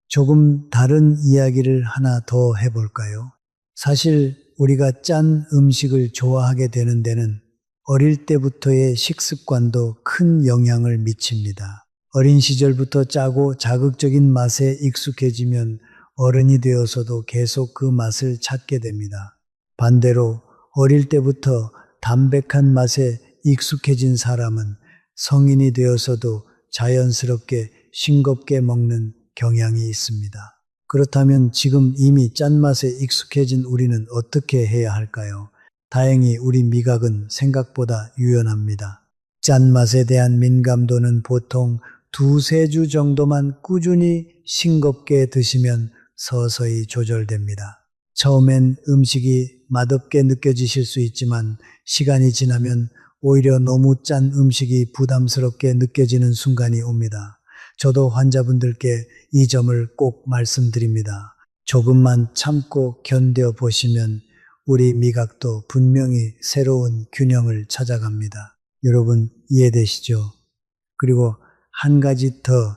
조금 다른 이야기를 하나 더 해볼까요? 사실 우리가 짠 음식을 좋아하게 되는 데는 어릴 때부터의 식습관도 큰 영향을 미칩니다. 어린 시절부터 짜고 자극적인 맛에 익숙해지면 어른이 되어서도 계속 그 맛을 찾게 됩니다. 반대로 어릴 때부터 담백한 맛에 익숙해진 사람은 성인이 되어서도 자연스럽게 싱겁게 먹는 경향이 있습니다. 그렇다면 지금 이미 짠맛에 익숙해진 우리는 어떻게 해야 할까요? 다행히 우리 미각은 생각보다 유연합니다. 짠맛에 대한 민감도는 보통 두세 주 정도만 꾸준히 싱겁게 드시면 서서히 조절됩니다. 처음엔 음식이 맛없게 느껴지실 수 있지만 시간이 지나면 오히려 너무 짠 음식이 부담스럽게 느껴지는 순간이 옵니다. 저도 환자분들께 이 점을 꼭 말씀드립니다. 조금만 참고 견뎌보시면 우리 미각도 분명히 새로운 균형을 찾아갑니다. 여러분 이해되시죠? 그리고 한 가지 더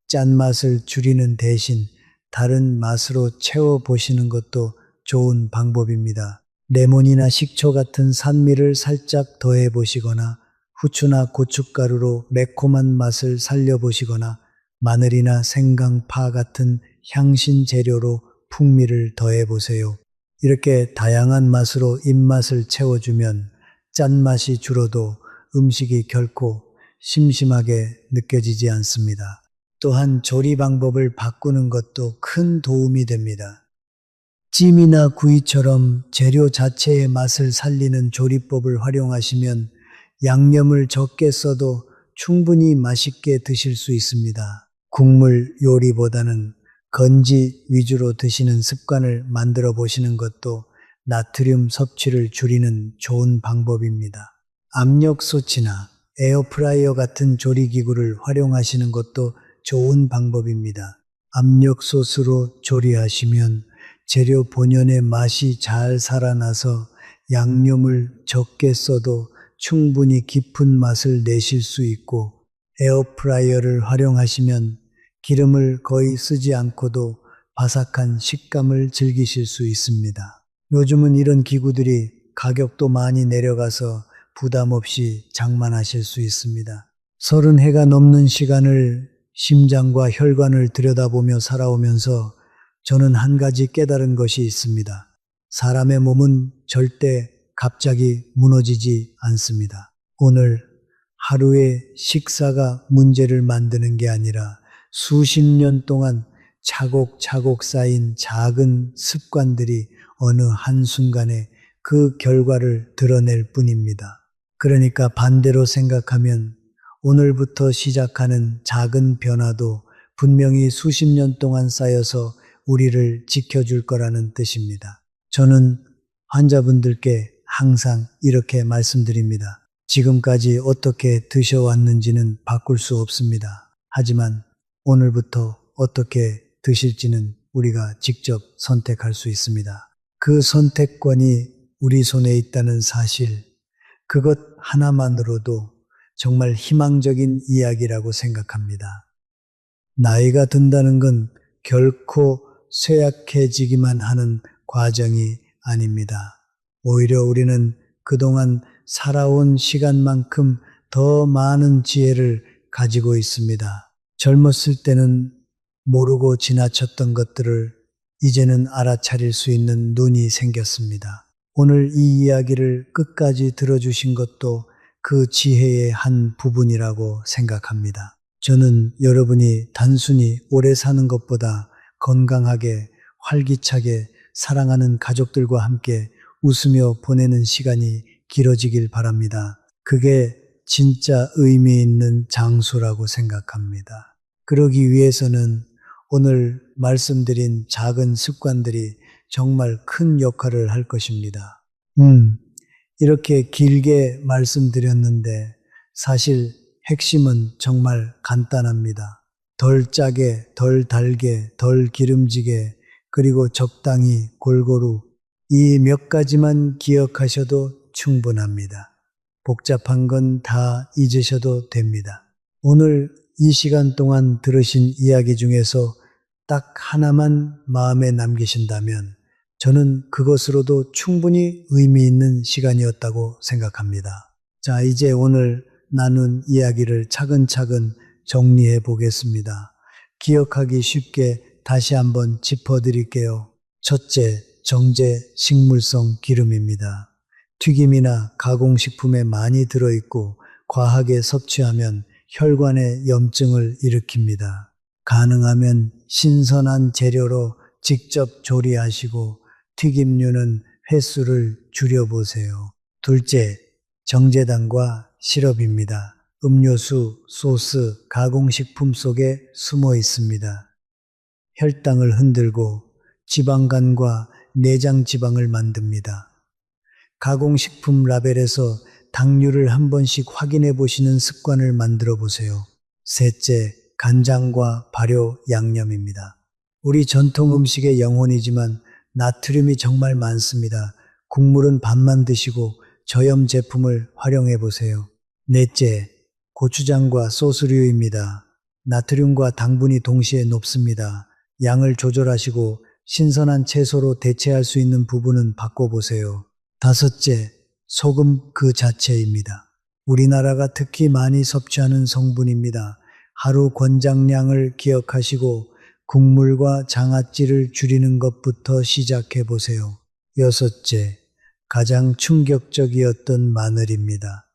짠맛을 줄이는 대신 다른 맛으로 채워보시는 것도 좋은 방법입니다. 레몬이나 식초 같은 산미를 살짝 더해보시거나 후추나 고춧가루로 매콤한 맛을 살려보시거나 마늘이나 생강, 파 같은 향신 재료로 풍미를 더해보세요. 이렇게 다양한 맛으로 입맛을 채워주면 짠맛이 줄어도 음식이 결코 심심하게 느껴지지 않습니다. 또한 조리 방법을 바꾸는 것도 큰 도움이 됩니다. 찜이나 구이처럼 재료 자체의 맛을 살리는 조리법을 활용하시면 양념을 적게 써도 충분히 맛있게 드실 수 있습니다. 국물 요리보다는 건지 위주로 드시는 습관을 만들어 보시는 것도 나트륨 섭취를 줄이는 좋은 방법입니다. 압력솥이나 에어프라이어 같은 조리기구를 활용하시는 것도 좋은 방법입니다. 압력솥으로 조리하시면 재료 본연의 맛이 잘 살아나서 양념을 적게 써도 충분히 깊은 맛을 내실 수 있고 에어프라이어를 활용하시면 기름을 거의 쓰지 않고도 바삭한 식감을 즐기실 수 있습니다. 요즘은 이런 기구들이 가격도 많이 내려가서 부담 없이 장만하실 수 있습니다. 30해가 넘는 시간을 심장과 혈관을 들여다보며 살아오면서 저는 한 가지 깨달은 것이 있습니다. 사람의 몸은 절대 갑자기 무너지지 않습니다. 오늘 하루의 식사가 문제를 만드는 게 아니라 수십 년 동안 차곡차곡 쌓인 작은 습관들이 어느 한순간에 그 결과를 드러낼 뿐입니다. 그러니까 반대로 생각하면 오늘부터 시작하는 작은 변화도 분명히 수십 년 동안 쌓여서 우리를 지켜줄 거라는 뜻입니다. 저는 환자분들께 항상 이렇게 말씀드립니다. 지금까지 어떻게 드셔왔는지는 바꿀 수 없습니다. 하지만 오늘부터 어떻게 드실지는 우리가 직접 선택할 수 있습니다. 그 선택권이 우리 손에 있다는 사실, 그것 하나만으로도 정말 희망적인 이야기라고 생각합니다. 나이가 든다는 건 결코 쇠약해지기만 하는 과정이 아닙니다. 오히려 우리는 그동안 살아온 시간만큼 더 많은 지혜를 가지고 있습니다. 젊었을 때는 모르고 지나쳤던 것들을 이제는 알아차릴 수 있는 눈이 생겼습니다. 오늘 이 이야기를 끝까지 들어주신 것도 그 지혜의 한 부분이라고 생각합니다. 저는 여러분이 단순히 오래 사는 것보다 건강하게, 활기차게 사랑하는 가족들과 함께 웃으며 보내는 시간이 길어지길 바랍니다. 그게 진짜 의미 있는 장수라고 생각합니다. 그러기 위해서는 오늘 말씀드린 작은 습관들이 정말 큰 역할을 할 것입니다. 이렇게 길게 말씀드렸는데 사실 핵심은 정말 간단합니다. 덜 짜게, 덜 달게, 덜 기름지게, 그리고 적당히 골고루 이 몇 가지만 기억하셔도 충분합니다. 복잡한 건 다 잊으셔도 됩니다. 오늘 이 시간 동안 들으신 이야기 중에서 딱 하나만 마음에 남기신다면 저는 그것으로도 충분히 의미 있는 시간이었다고 생각합니다. 자, 이제 오늘 나눈 이야기를 차근차근 정리해 보겠습니다. 기억하기 쉽게 다시 한번 짚어드릴게요. 첫째, 정제 식물성 기름입니다. 튀김이나 가공식품에 많이 들어있고 과하게 섭취하면 혈관에 염증을 일으킵니다. 가능하면 신선한 재료로 직접 조리하시고 튀김류는 횟수를 줄여보세요. 둘째, 정제당과 시럽입니다. 음료수, 소스, 가공식품 속에 숨어 있습니다. 혈당을 흔들고 지방간과 내장 지방을 만듭니다. 가공식품 라벨에서 당류를 한 번씩 확인해 보시는 습관을 만들어 보세요. 셋째, 간장과 발효 양념입니다. 우리 전통 음식의 영혼이지만 나트륨이 정말 많습니다. 국물은 반만 드시고 저염 제품을 활용해 보세요. 넷째, 고추장과 소스류입니다. 나트륨과 당분이 동시에 높습니다. 양을 조절하시고 신선한 채소로 대체할 수 있는 부분은 바꿔보세요. 다섯째, 소금 그 자체입니다. 우리나라가 특히 많이 섭취하는 성분입니다. 하루 권장량을 기억하시고 국물과 장아찌를 줄이는 것부터 시작해 보세요. 여섯째, 가장 충격적이었던 마늘입니다.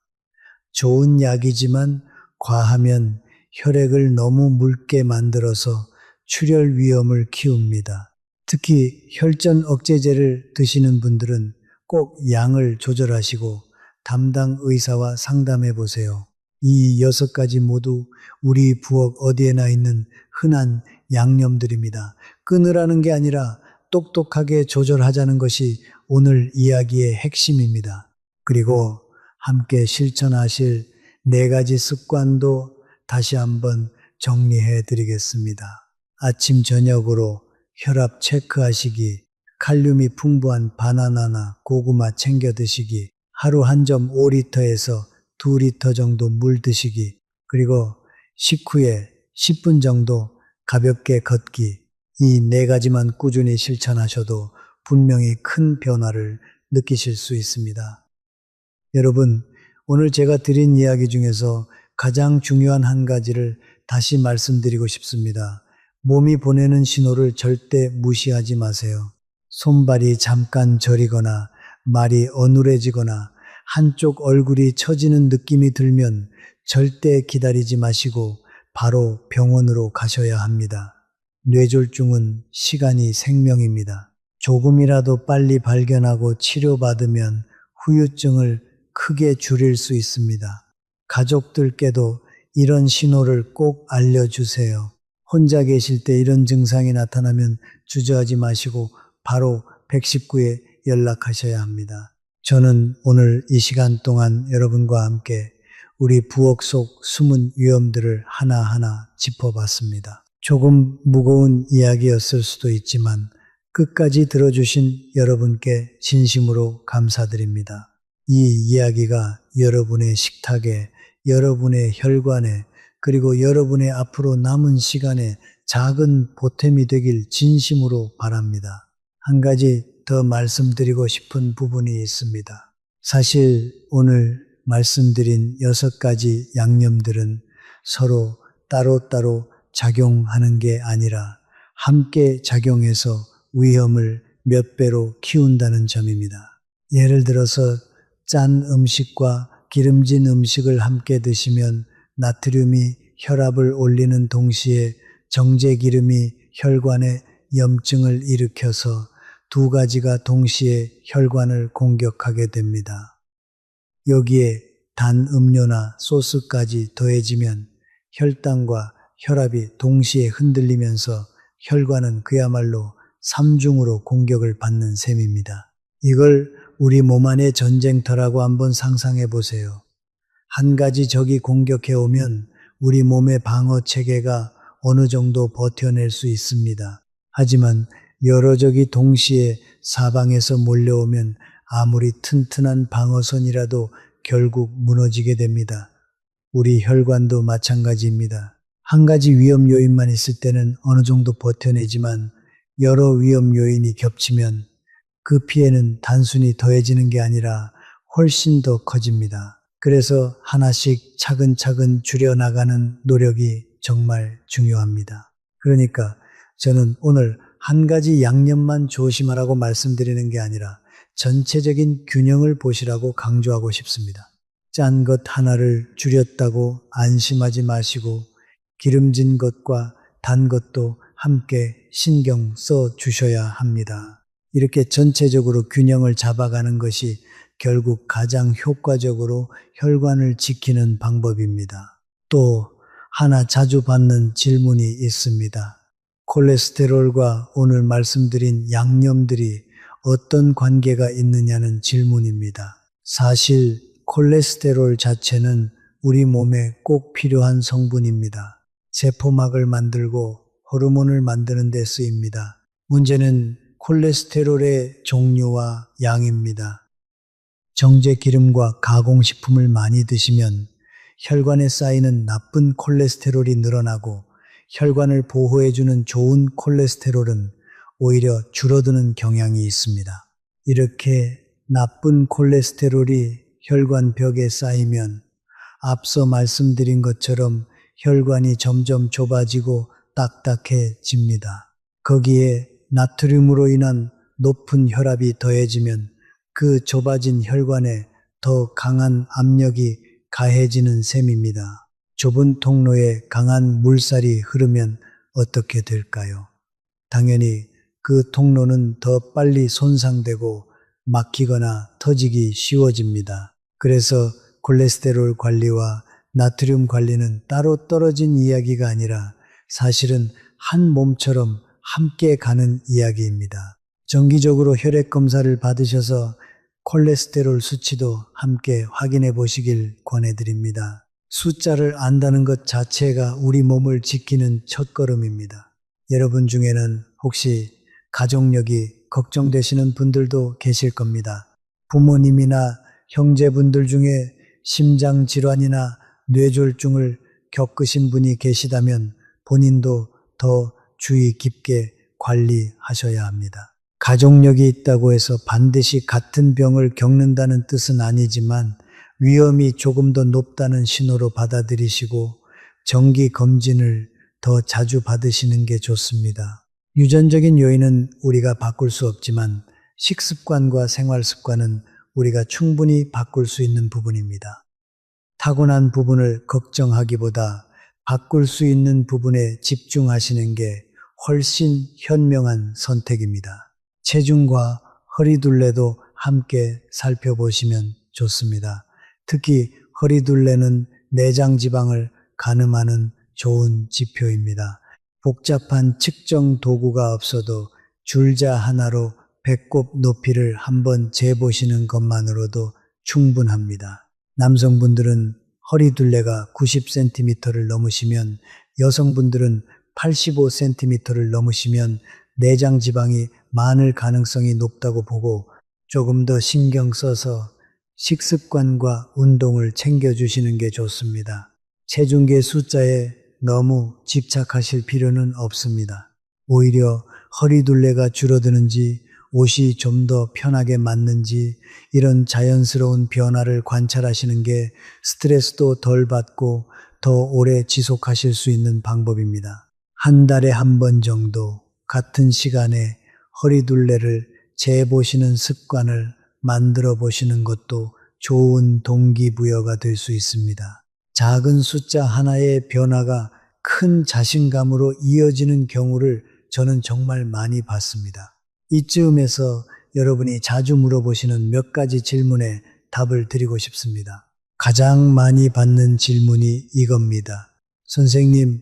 좋은 약이지만 과하면 혈액을 너무 묽게 만들어서 출혈 위험을 키웁니다. 특히 혈전 억제제를 드시는 분들은 꼭 양을 조절하시고 담당 의사와 상담해 보세요. 이 6가지 모두 우리 부엌 어디에나 있는 흔한 양념들입니다. 끊으라는 게 아니라 똑똑하게 조절하자는 것이 오늘 이야기의 핵심입니다. 그리고 함께 실천하실 4가지 습관도 다시 한번 정리해 드리겠습니다. 아침 저녁으로 혈압 체크하시기, 칼륨이 풍부한 바나나나 고구마 챙겨 드시기, 하루 한 점 5리터에서 2리터 정도 물 드시기, 그리고 식후에 10분 정도 가볍게 걷기, 이 4가지만 꾸준히 실천하셔도 분명히 큰 변화를 느끼실 수 있습니다. 여러분, 오늘 제가 드린 이야기 중에서 가장 중요한 한 가지를 다시 말씀드리고 싶습니다. 몸이 보내는 신호를 절대 무시하지 마세요. 손발이 잠깐 저리거나 말이 어눌해지거나 한쪽 얼굴이 처지는 느낌이 들면 절대 기다리지 마시고 바로 병원으로 가셔야 합니다. 뇌졸중은 시간이 생명입니다. 조금이라도 빨리 발견하고 치료받으면 후유증을 크게 줄일 수 있습니다. 가족들께도 이런 신호를 꼭 알려주세요. 혼자 계실 때 이런 증상이 나타나면 주저하지 마시고 바로 119에 연락하셔야 합니다. 저는 오늘 이 시간 동안 여러분과 함께 우리 부엌 속 숨은 위험들을 하나하나 짚어봤습니다. 조금 무거운 이야기였을 수도 있지만 끝까지 들어주신 여러분께 진심으로 감사드립니다. 이 이야기가 여러분의 식탁에, 여러분의 혈관에, 그리고 여러분의 앞으로 남은 시간에 작은 보탬이 되길 진심으로 바랍니다. 한 가지 더 말씀드리고 싶은 부분이 있습니다. 사실 오늘 말씀드린 6가지 양념들은 서로 따로따로 작용하는 게 아니라 함께 작용해서 위험을 몇 배로 키운다는 점입니다. 예를 들어서 짠 음식과 기름진 음식을 함께 드시면 나트륨이 혈압을 올리는 동시에 정제기름이 혈관에 염증을 일으켜서 2가지가 동시에 혈관을 공격하게 됩니다. 여기에 단 음료나 소스까지 더해지면 혈당과 혈압이 동시에 흔들리면서 혈관은 그야말로 삼중으로 공격을 받는 셈입니다. 이걸 우리 몸 안의 전쟁터라고 한번 상상해 보세요. 한 가지 적이 공격해 오면 우리 몸의 방어 체계가 어느 정도 버텨낼 수 있습니다. 하지만 여러 적이 동시에 사방에서 몰려오면 아무리 튼튼한 방어선이라도 결국 무너지게 됩니다. 우리 혈관도 마찬가지입니다. 한 가지 위험 요인만 있을 때는 어느 정도 버텨내지만 여러 위험 요인이 겹치면 그 피해는 단순히 더해지는 게 아니라 훨씬 더 커집니다. 그래서 하나씩 차근차근 줄여나가는 노력이 정말 중요합니다. 그러니까 저는 오늘 한 가지 양념만 조심하라고 말씀드리는 게 아니라 전체적인 균형을 보시라고 강조하고 싶습니다. 짠 것 하나를 줄였다고 안심하지 마시고 기름진 것과 단 것도 함께 신경 써 주셔야 합니다. 이렇게 전체적으로 균형을 잡아가는 것이 결국 가장 효과적으로 혈관을 지키는 방법입니다. 또 하나 자주 받는 질문이 있습니다. 콜레스테롤과 오늘 말씀드린 양념들이 어떤 관계가 있느냐는 질문입니다. 사실 콜레스테롤 자체는 우리 몸에 꼭 필요한 성분입니다. 세포막을 만들고 호르몬을 만드는 데 쓰입니다. 문제는 콜레스테롤의 종류와 양입니다. 정제 기름과 가공식품을 많이 드시면 혈관에 쌓이는 나쁜 콜레스테롤이 늘어나고 혈관을 보호해주는 좋은 콜레스테롤은 오히려 줄어드는 경향이 있습니다. 이렇게 나쁜 콜레스테롤이 혈관 벽에 쌓이면 앞서 말씀드린 것처럼 혈관이 점점 좁아지고 딱딱해집니다. 거기에 나트륨으로 인한 높은 혈압이 더해지면 그 좁아진 혈관에 더 강한 압력이 가해지는 셈입니다. 좁은 통로에 강한 물살이 흐르면 어떻게 될까요? 당연히 그 통로는 더 빨리 손상되고 막히거나 터지기 쉬워집니다. 그래서 콜레스테롤 관리와 나트륨 관리는 따로 떨어진 이야기가 아니라 사실은 한 몸처럼 함께 가는 이야기입니다. 정기적으로 혈액 검사를 받으셔서 콜레스테롤 수치도 함께 확인해 보시길 권해드립니다. 숫자를 안다는 것 자체가 우리 몸을 지키는 첫걸음입니다. 여러분 중에는 혹시 가족력이 걱정되시는 분들도 계실 겁니다. 부모님이나 형제분들 중에 심장질환이나 뇌졸중을 겪으신 분이 계시다면 본인도 더 주의 깊게 관리하셔야 합니다. 가족력이 있다고 해서 반드시 같은 병을 겪는다는 뜻은 아니지만 위험이 조금 더 높다는 신호로 받아들이시고 정기 검진을 더 자주 받으시는 게 좋습니다. 유전적인 요인은 우리가 바꿀 수 없지만 식습관과 생활습관은 우리가 충분히 바꿀 수 있는 부분입니다. 타고난 부분을 걱정하기보다 바꿀 수 있는 부분에 집중하시는 게 훨씬 현명한 선택입니다. 체중과 허리둘레도 함께 살펴보시면 좋습니다. 특히 허리둘레는 내장 지방을 가늠하는 좋은 지표입니다. 복잡한 측정 도구가 없어도 줄자 하나로 배꼽 높이를 한번 재보시는 것만으로도 충분합니다. 남성분들은 허리둘레가 90cm를 넘으시면 여성분들은 85cm를 넘으시면 내장 지방이 많을 가능성이 높다고 보고 조금 더 신경 써서 식습관과 운동을 챙겨주시는 게 좋습니다. 체중계 숫자에 너무 집착하실 필요는 없습니다. 오히려 허리둘레가 줄어드는지 옷이 좀 더 편하게 맞는지 이런 자연스러운 변화를 관찰하시는 게 스트레스도 덜 받고 더 오래 지속하실 수 있는 방법입니다. 한 달에 한 번 정도 같은 시간에 허리둘레를 재보시는 습관을 만들어 보시는 것도 좋은 동기부여가 될 수 있습니다. 작은 숫자 하나의 변화가 큰 자신감으로 이어지는 경우를 저는 정말 많이 봤습니다. 이쯤에서 여러분이 자주 물어보시는 몇 가지 질문에 답을 드리고 싶습니다. 가장 많이 받는 질문이 이겁니다. 선생님,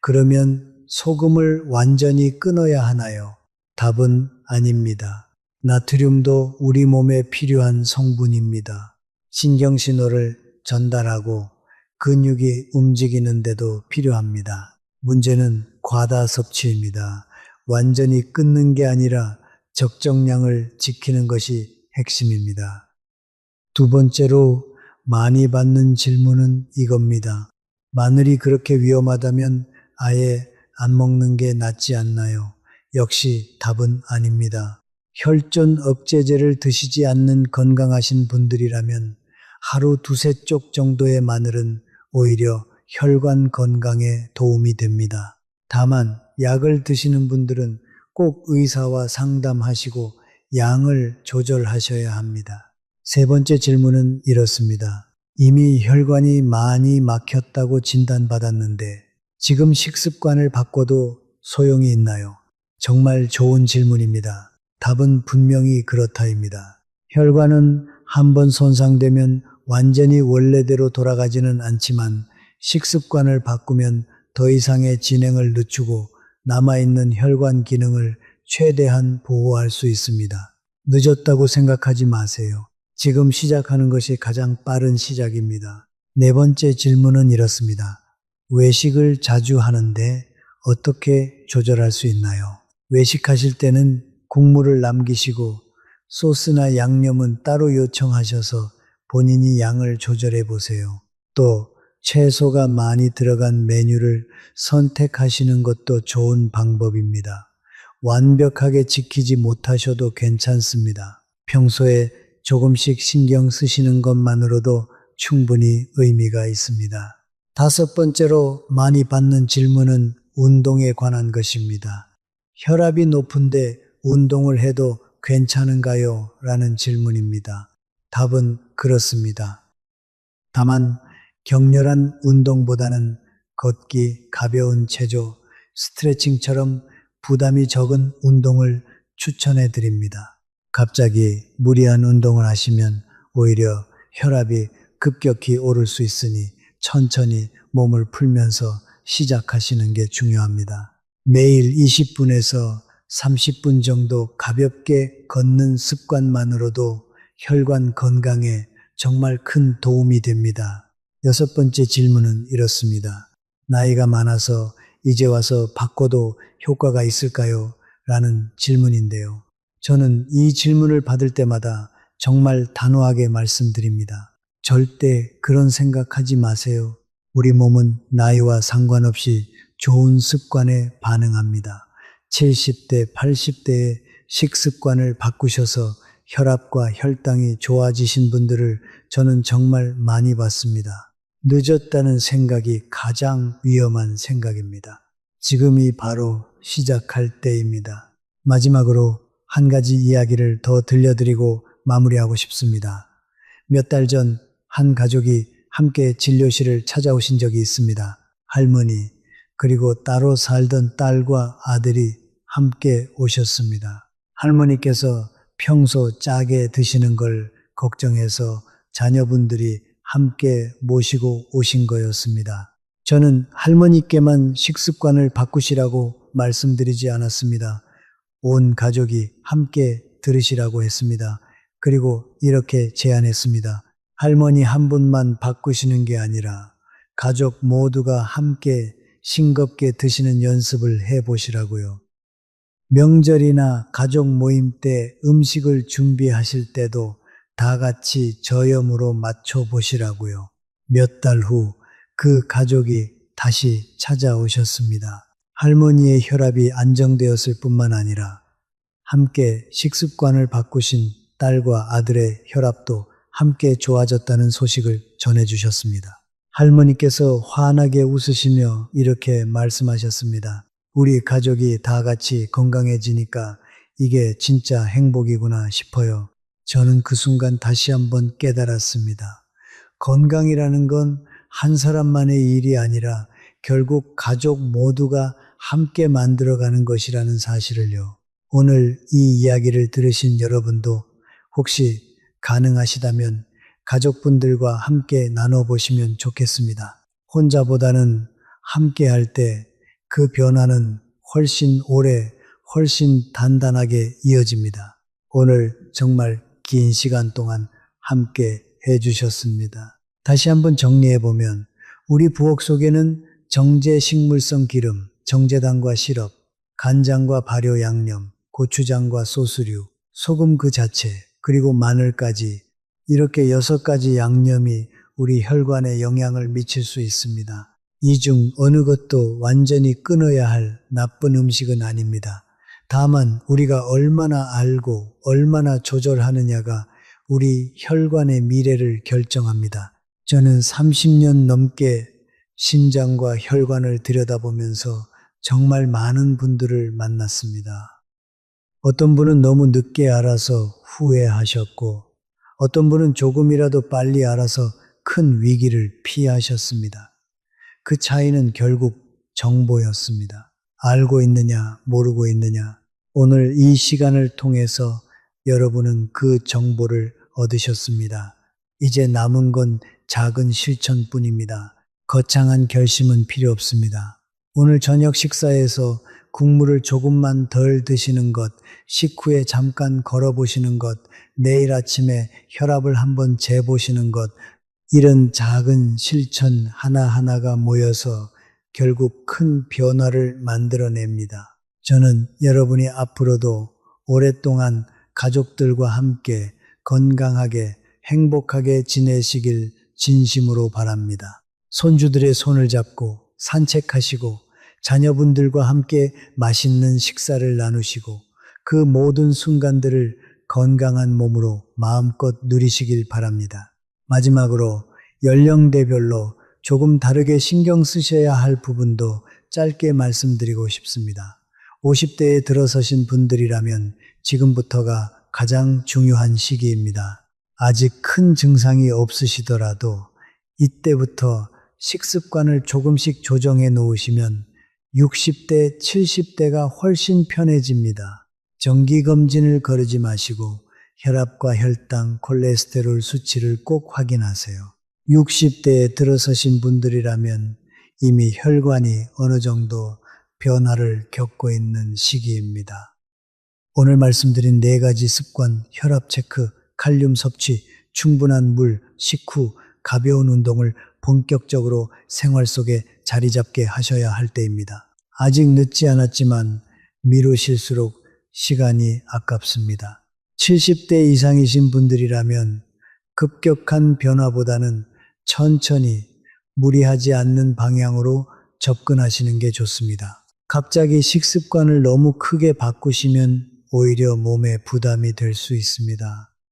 그러면 소금을 완전히 끊어야 하나요? 답은 아닙니다. 나트륨도 우리 몸에 필요한 성분입니다. 신경신호를 전달하고 근육이 움직이는데도 필요합니다. 문제는 과다 섭취입니다. 완전히 끊는 게 아니라 적정량을 지키는 것이 핵심입니다. 두 번째로 많이 받는 질문은 이겁니다. 마늘이 그렇게 위험하다면 아예 안 먹는 게 낫지 않나요? 역시 답은 아닙니다. 혈전 억제제를 드시지 않는 건강하신 분들이라면 하루 두세 쪽 정도의 마늘은 오히려 혈관 건강에 도움이 됩니다. 다만 약을 드시는 분들은 꼭 의사와 상담하시고 양을 조절하셔야 합니다. 세 번째 질문은 이렇습니다. 이미 혈관이 많이 막혔다고 진단받았는데 지금 식습관을 바꿔도 소용이 있나요? 정말 좋은 질문입니다. 답은 분명히 그렇다입니다. 혈관은 한번 손상되면 완전히 원래대로 돌아가지는 않지만 식습관을 바꾸면 더 이상의 진행을 늦추고 남아있는 혈관 기능을 최대한 보호할 수 있습니다. 늦었다고 생각하지 마세요. 지금 시작하는 것이 가장 빠른 시작입니다. 네 번째 질문은 이렇습니다. 외식을 자주 하는데 어떻게 조절할 수 있나요? 외식하실 때는 국물을 남기시고 소스나 양념은 따로 요청하셔서 본인이 양을 조절해 보세요. 또 채소가 많이 들어간 메뉴를 선택하시는 것도 좋은 방법입니다. 완벽하게 지키지 못하셔도 괜찮습니다. 평소에 조금씩 신경 쓰시는 것만으로도 충분히 의미가 있습니다. 다섯 번째로 많이 받는 질문은 운동에 관한 것입니다. 혈압이 높은데 운동을 해도 괜찮은가요? 라는 질문입니다. 답은 그렇습니다. 다만 격렬한 운동보다는 걷기, 가벼운 체조, 스트레칭처럼 부담이 적은 운동을 추천해 드립니다. 갑자기 무리한 운동을 하시면 오히려 혈압이 급격히 오를 수 있으니 천천히 몸을 풀면서 시작하시는 게 중요합니다. 매일 20분에서 30분 정도 가볍게 걷는 습관만으로도 혈관 건강에 정말 큰 도움이 됩니다. 여섯 번째 질문은 이렇습니다. 나이가 많아서 이제 와서 바꿔도 효과가 있을까요? 라는 질문인데요. 저는 이 질문을 받을 때마다 정말 단호하게 말씀드립니다. 절대 그런 생각하지 마세요. 우리 몸은 나이와 상관없이 좋은 습관에 반응합니다. 70대, 80대의 식습관을 바꾸셔서 혈압과 혈당이 좋아지신 분들을 저는 정말 많이 봤습니다. 늦었다는 생각이 가장 위험한 생각입니다. 지금이 바로 시작할 때입니다. 마지막으로 한 가지 이야기를 더 들려드리고 마무리하고 싶습니다. 몇 달 전 한 가족이 함께 진료실을 찾아오신 적이 있습니다. 할머니, 그리고 따로 살던 딸과 아들이 함께 오셨습니다. 할머니께서 평소 짜게 드시는 걸 걱정해서 자녀분들이 함께 모시고 오신 거였습니다. 저는 할머니께만 식습관을 바꾸시라고 말씀드리지 않았습니다. 온 가족이 함께 들으시라고 했습니다. 그리고 이렇게 제안했습니다. 할머니 한 분만 바꾸시는 게 아니라 가족 모두가 함께 싱겁게 드시는 연습을 해보시라고요. 명절이나 가족 모임 때 음식을 준비하실 때도 다 같이 저염으로 맞춰보시라고요. 몇 달 후 그 가족이 다시 찾아오셨습니다. 할머니의 혈압이 안정되었을 뿐만 아니라 함께 식습관을 바꾸신 딸과 아들의 혈압도 함께 좋아졌다는 소식을 전해주셨습니다. 할머니께서 환하게 웃으시며 이렇게 말씀하셨습니다. 우리 가족이 다 같이 건강해지니까 이게 진짜 행복이구나 싶어요. 저는 그 순간 다시 한번 깨달았습니다. 건강이라는 건 한 사람만의 일이 아니라 결국 가족 모두가 함께 만들어가는 것이라는 사실을요. 오늘 이 이야기를 들으신 여러분도 혹시 가능하시다면 가족분들과 함께 나눠보시면 좋겠습니다. 혼자보다는 함께 할 때 그 변화는 훨씬 오래, 훨씬 단단하게 이어집니다. 오늘 정말 긴 시간 동안 함께 해주셨습니다. 다시 한번 정리해보면 우리 부엌 속에는 정제 식물성 기름, 정제당과 시럽, 간장과 발효 양념, 고추장과 소스류, 소금 그 자체, 그리고 마늘까지 이렇게 6가지 양념이 우리 혈관에 영향을 미칠 수 있습니다. 이 중 어느 것도 완전히 끊어야 할 나쁜 음식은 아닙니다. 다만 우리가 얼마나 알고 얼마나 조절하느냐가 우리 혈관의 미래를 결정합니다. 저는 30년 넘게 심장과 혈관을 들여다보면서 정말 많은 분들을 만났습니다. 어떤 분은 너무 늦게 알아서 후회하셨고, 어떤 분은 조금이라도 빨리 알아서 큰 위기를 피하셨습니다. 그 차이는 결국 정보였습니다. 알고 있느냐, 모르고 있느냐. 오늘 이 시간을 통해서 여러분은 그 정보를 얻으셨습니다. 이제 남은 건 작은 실천뿐입니다. 거창한 결심은 필요 없습니다. 오늘 저녁 식사에서 국물을 조금만 덜 드시는 것, 식후에 잠깐 걸어보시는 것, 내일 아침에 혈압을 한번 재보시는 것, 이런 작은 실천 하나하나가 모여서 결국 큰 변화를 만들어냅니다. 저는 여러분이 앞으로도 오랫동안 가족들과 함께 건강하게 행복하게 지내시길 진심으로 바랍니다. 손주들의 손을 잡고 산책하시고 자녀분들과 함께 맛있는 식사를 나누시고 그 모든 순간들을 건강한 몸으로 마음껏 누리시길 바랍니다. 마지막으로 연령대별로 조금 다르게 신경 쓰셔야 할 부분도 짧게 말씀드리고 싶습니다. 50대에 들어서신 분들이라면 지금부터가 가장 중요한 시기입니다. 아직 큰 증상이 없으시더라도 이때부터 식습관을 조금씩 조정해 놓으시면 60대, 70대가 훨씬 편해집니다. 정기검진을 거르지 마시고 혈압과 혈당, 콜레스테롤 수치를 꼭 확인하세요. 60대에 들어서신 분들이라면 이미 혈관이 어느 정도 변화를 겪고 있는 시기입니다. 오늘 말씀드린 4가지 습관, 혈압 체크, 칼륨 섭취, 충분한 물, 식후, 가벼운 운동을 본격적으로 생활 속에 자리 잡게 하셔야 할 때입니다. 아직 늦지 않았지만 미루실수록 시간이 아깝습니다. 70대 이상이신 분들이라면 급격한 변화보다는 천천히 무리하지 않는 방향으로 접근하시는 게 좋습니다. 갑자기 식습관을 너무 크게 바꾸시면 오히려 몸에 부담이 될 수 있습니다.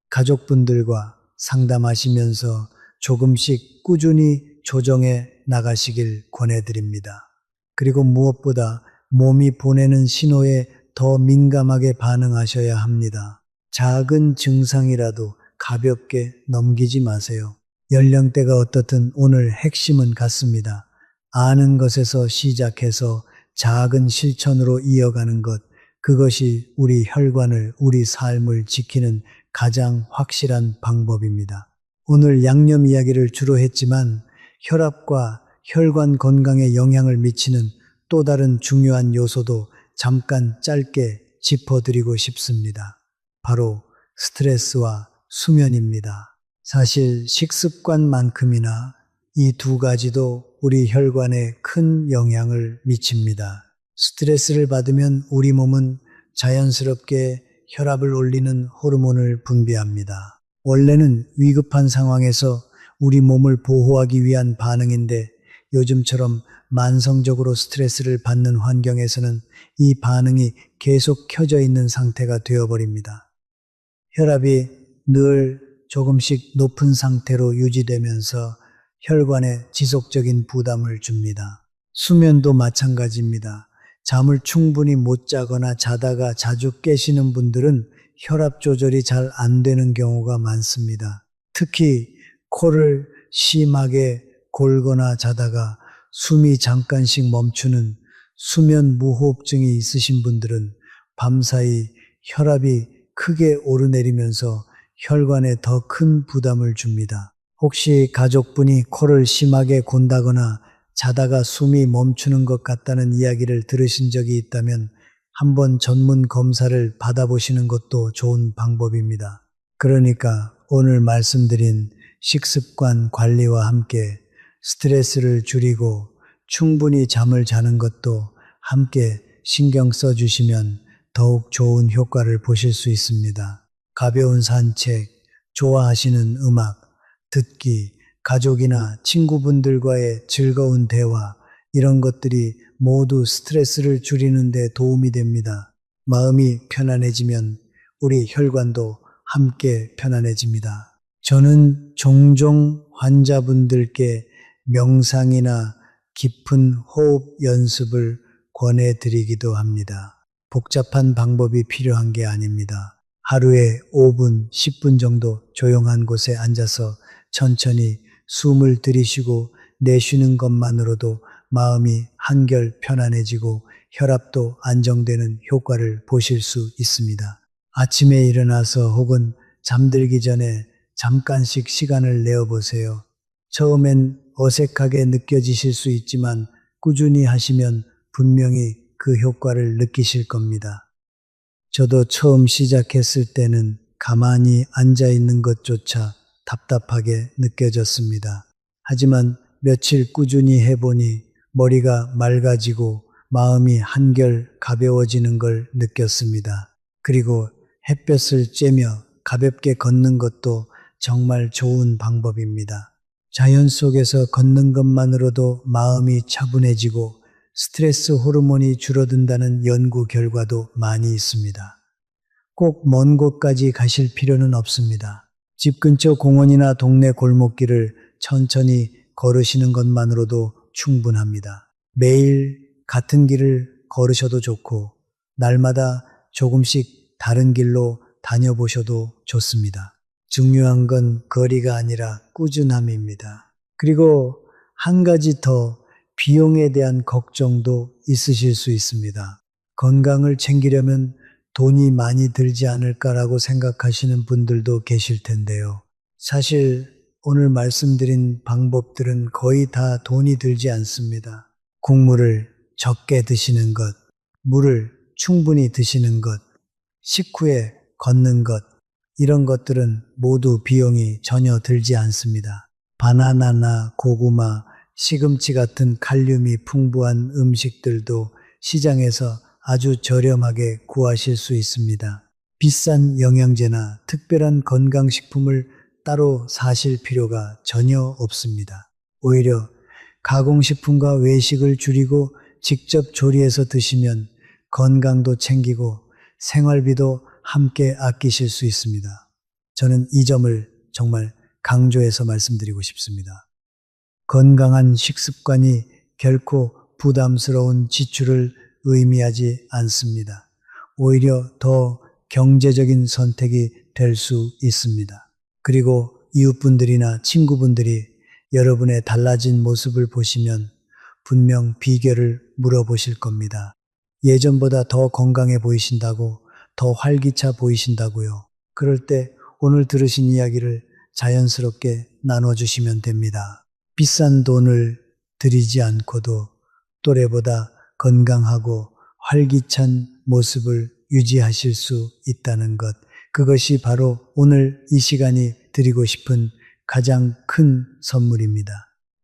가족분들과 상담하시면서 조금씩 꾸준히 조정해 나가시길 권해드립니다. 그리고 무엇보다 몸이 보내는 신호에 더 민감하게 반응하셔야 합니다. 작은 증상이라도 가볍게 넘기지 마세요. 연령대가 어떻든 오늘 핵심은 같습니다. 아는 것에서 시작해서 작은 실천으로 이어가는 것, 그것이 우리 혈관을, 우리 삶을 지키는 가장 확실한 방법입니다. 오늘 양념 이야기를 주로 했지만 혈압과 혈관 건강에 영향을 미치는 또 다른 중요한 요소도 잠깐 짧게 짚어드리고 싶습니다. 바로 스트레스와 수면입니다. 사실 식습관만큼이나 이 2가지도 우리 혈관에 큰 영향을 미칩니다. 스트레스를 받으면 우리 몸은 자연스럽게 혈압을 올리는 호르몬을 분비합니다. 원래는 위급한 상황에서 우리 몸을 보호하기 위한 반응인데 요즘처럼 만성적으로 스트레스를 받는 환경에서는 이 반응이 계속 켜져 있는 상태가 되어버립니다. 혈압이 늘 조금씩 높은 상태로 유지되면서 혈관에 지속적인 부담을 줍니다. 수면도 마찬가지입니다. 잠을 충분히 못 자거나 자다가 자주 깨시는 분들은 혈압 조절이 잘 안 되는 경우가 많습니다. 특히 코를 심하게 골거나 자다가 숨이 잠깐씩 멈추는 수면 무호흡증이 있으신 분들은 밤사이 혈압이 크게 오르내리면서 혈관에 더 큰 부담을 줍니다. 혹시 가족분이 코를 심하게 곤다거나 자다가 숨이 멈추는 것 같다는 이야기를 들으신 적이 있다면 한번 전문 검사를 받아보시는 것도 좋은 방법입니다. 그러니까 오늘 말씀드린 식습관 관리와 함께 스트레스를 줄이고 충분히 잠을 자는 것도 함께 신경 써주시면 더욱 좋은 효과를 보실 수 있습니다. 가벼운 산책, 좋아하시는 음악, 듣기, 가족이나 친구분들과의 즐거운 대화, 이런 것들이 모두 스트레스를 줄이는 데 도움이 됩니다. 마음이 편안해지면 우리 혈관도 함께 편안해집니다. 저는 종종 환자분들께 명상이나 깊은 호흡 연습을 권해드리기도 합니다. 복잡한 방법이 필요한 게 아닙니다. 하루에 5분, 10분 정도 조용한 곳에 앉아서 천천히 숨을 들이쉬고 내쉬는 것만으로도 마음이 한결 편안해지고 혈압도 안정되는 효과를 보실 수 있습니다. 아침에 일어나서 혹은 잠들기 전에 잠깐씩 시간을 내어 보세요. 처음엔 어색하게 느껴지실 수 있지만 꾸준히 하시면 분명히 그 효과를 느끼실 겁니다. 저도 처음 시작했을 때는 가만히 앉아 있는 것조차 답답하게 느껴졌습니다. 하지만 며칠 꾸준히 해보니 머리가 맑아지고 마음이 한결 가벼워지는 걸 느꼈습니다. 그리고 햇볕을 쬐며 가볍게 걷는 것도 정말 좋은 방법입니다. 자연 속에서 걷는 것만으로도 마음이 차분해지고 스트레스 호르몬이 줄어든다는 연구 결과도 많이 있습니다. 꼭 먼 곳까지 가실 필요는 없습니다. 집 근처 공원이나 동네 골목길을 천천히 걸으시는 것만으로도 충분합니다. 매일 같은 길을 걸으셔도 좋고 날마다 조금씩 다른 길로 다녀보셔도 좋습니다. 중요한 건 거리가 아니라 꾸준함입니다. 그리고 한 가지 더, 비용에 대한 걱정도 있으실 수 있습니다. 건강을 챙기려면 돈이 많이 들지 않을까라고 생각하시는 분들도 계실 텐데요. 사실 오늘 말씀드린 방법들은 거의 다 돈이 들지 않습니다. 국물을 적게 드시는 것, 물을 충분히 드시는 것, 식후에 걷는 것, 이런 것들은 모두 비용이 전혀 들지 않습니다. 바나나나 고구마, 시금치 같은 칼륨이 풍부한 음식들도 시장에서 아주 저렴하게 구하실 수 있습니다. 비싼 영양제나 특별한 건강식품을 따로 사실 필요가 전혀 없습니다. 오히려 가공식품과 외식을 줄이고 직접 조리해서 드시면 건강도 챙기고 생활비도 함께 아끼실 수 있습니다. 저는 이 점을 정말 강조해서 말씀드리고 싶습니다. 건강한 식습관이 결코 부담스러운 지출을 의미하지 않습니다. 오히려 더 경제적인 선택이 될 수 있습니다. 그리고 이웃분들이나 친구분들이 여러분의 달라진 모습을 보시면 분명 비결을 물어보실 겁니다. 예전보다 더 건강해 보이신다고, 더 활기차 보이신다고요. 그럴 때 오늘 들으신 이야기를 자연스럽게 나눠주시면 됩니다. 비싼 돈을 들이지 않고도 또래보다 건강하고 활기찬 모습을 유지하실 수 있다는 것, 그것이 바로 오늘 이 시간이 드리고 싶은 가장 큰 선물입니다.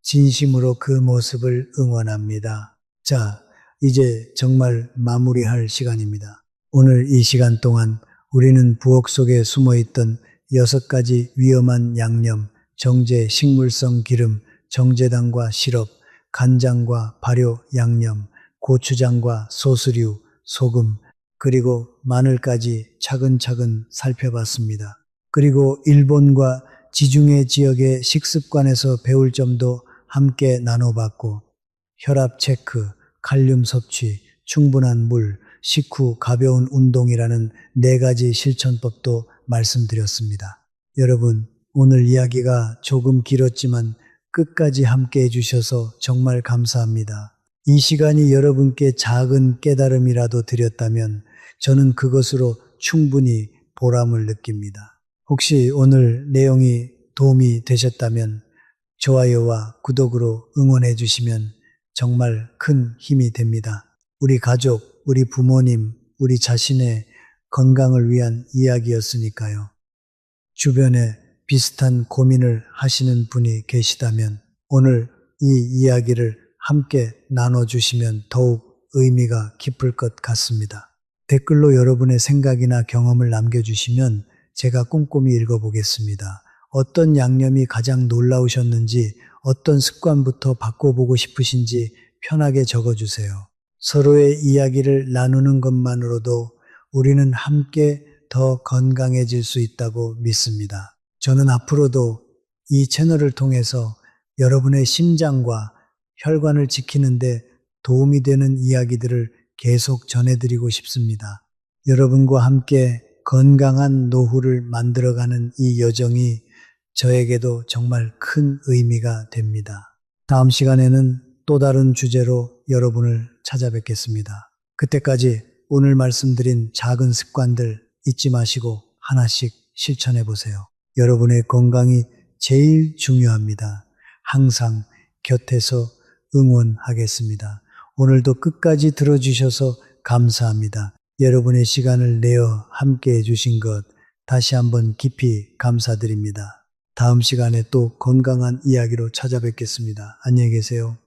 진심으로 그 모습을 응원합니다. 자, 이제 정말 마무리할 시간입니다. 오늘 이 시간 동안 우리는 부엌 속에 숨어있던 6가지 위험한 양념, 정제, 식물성 기름, 정제당과 시럽, 간장과 발효 양념, 고추장과 소스류, 소금, 그리고 마늘까지 차근차근 살펴봤습니다. 그리고 일본과 지중해 지역의 식습관에서 배울 점도 함께 나눠봤고, 혈압 체크, 칼륨 섭취, 충분한 물, 식후 가벼운 운동이라는 4가지 실천법도 말씀드렸습니다. 여러분, 오늘 이야기가 조금 길었지만 끝까지 함께 해주셔서 정말 감사합니다. 이 시간이 여러분께 작은 깨달음이라도 드렸다면 저는 그것으로 충분히 보람을 느낍니다. 혹시 오늘 내용이 도움이 되셨다면 좋아요와 구독으로 응원해 주시면 정말 큰 힘이 됩니다. 우리 가족, 우리 부모님, 우리 자신의 건강을 위한 이야기였으니까요. 주변에 비슷한 고민을 하시는 분이 계시다면 오늘 이 이야기를 함께 나눠주시면 더욱 의미가 깊을 것 같습니다. 댓글로 여러분의 생각이나 경험을 남겨주시면 제가 꼼꼼히 읽어보겠습니다. 어떤 양념이 가장 놀라우셨는지, 어떤 습관부터 바꿔보고 싶으신지 편하게 적어주세요. 서로의 이야기를 나누는 것만으로도 우리는 함께 더 건강해질 수 있다고 믿습니다. 저는 앞으로도 이 채널을 통해서 여러분의 심장과 혈관을 지키는데 도움이 되는 이야기들을 계속 전해드리고 싶습니다. 여러분과 함께 건강한 노후를 만들어가는 이 여정이 저에게도 정말 큰 의미가 됩니다. 다음 시간에는 또 다른 주제로 여러분을 찾아뵙겠습니다. 그때까지 오늘 말씀드린 작은 습관들 잊지 마시고 하나씩 실천해 보세요. 여러분의 건강이 제일 중요합니다. 항상 곁에서 응원하겠습니다. 오늘도 끝까지 들어주셔서 감사합니다. 여러분의 시간을 내어 함께 해주신 것 다시 한번 깊이 감사드립니다. 다음 시간에 또 건강한 이야기로 찾아뵙겠습니다. 안녕히 계세요.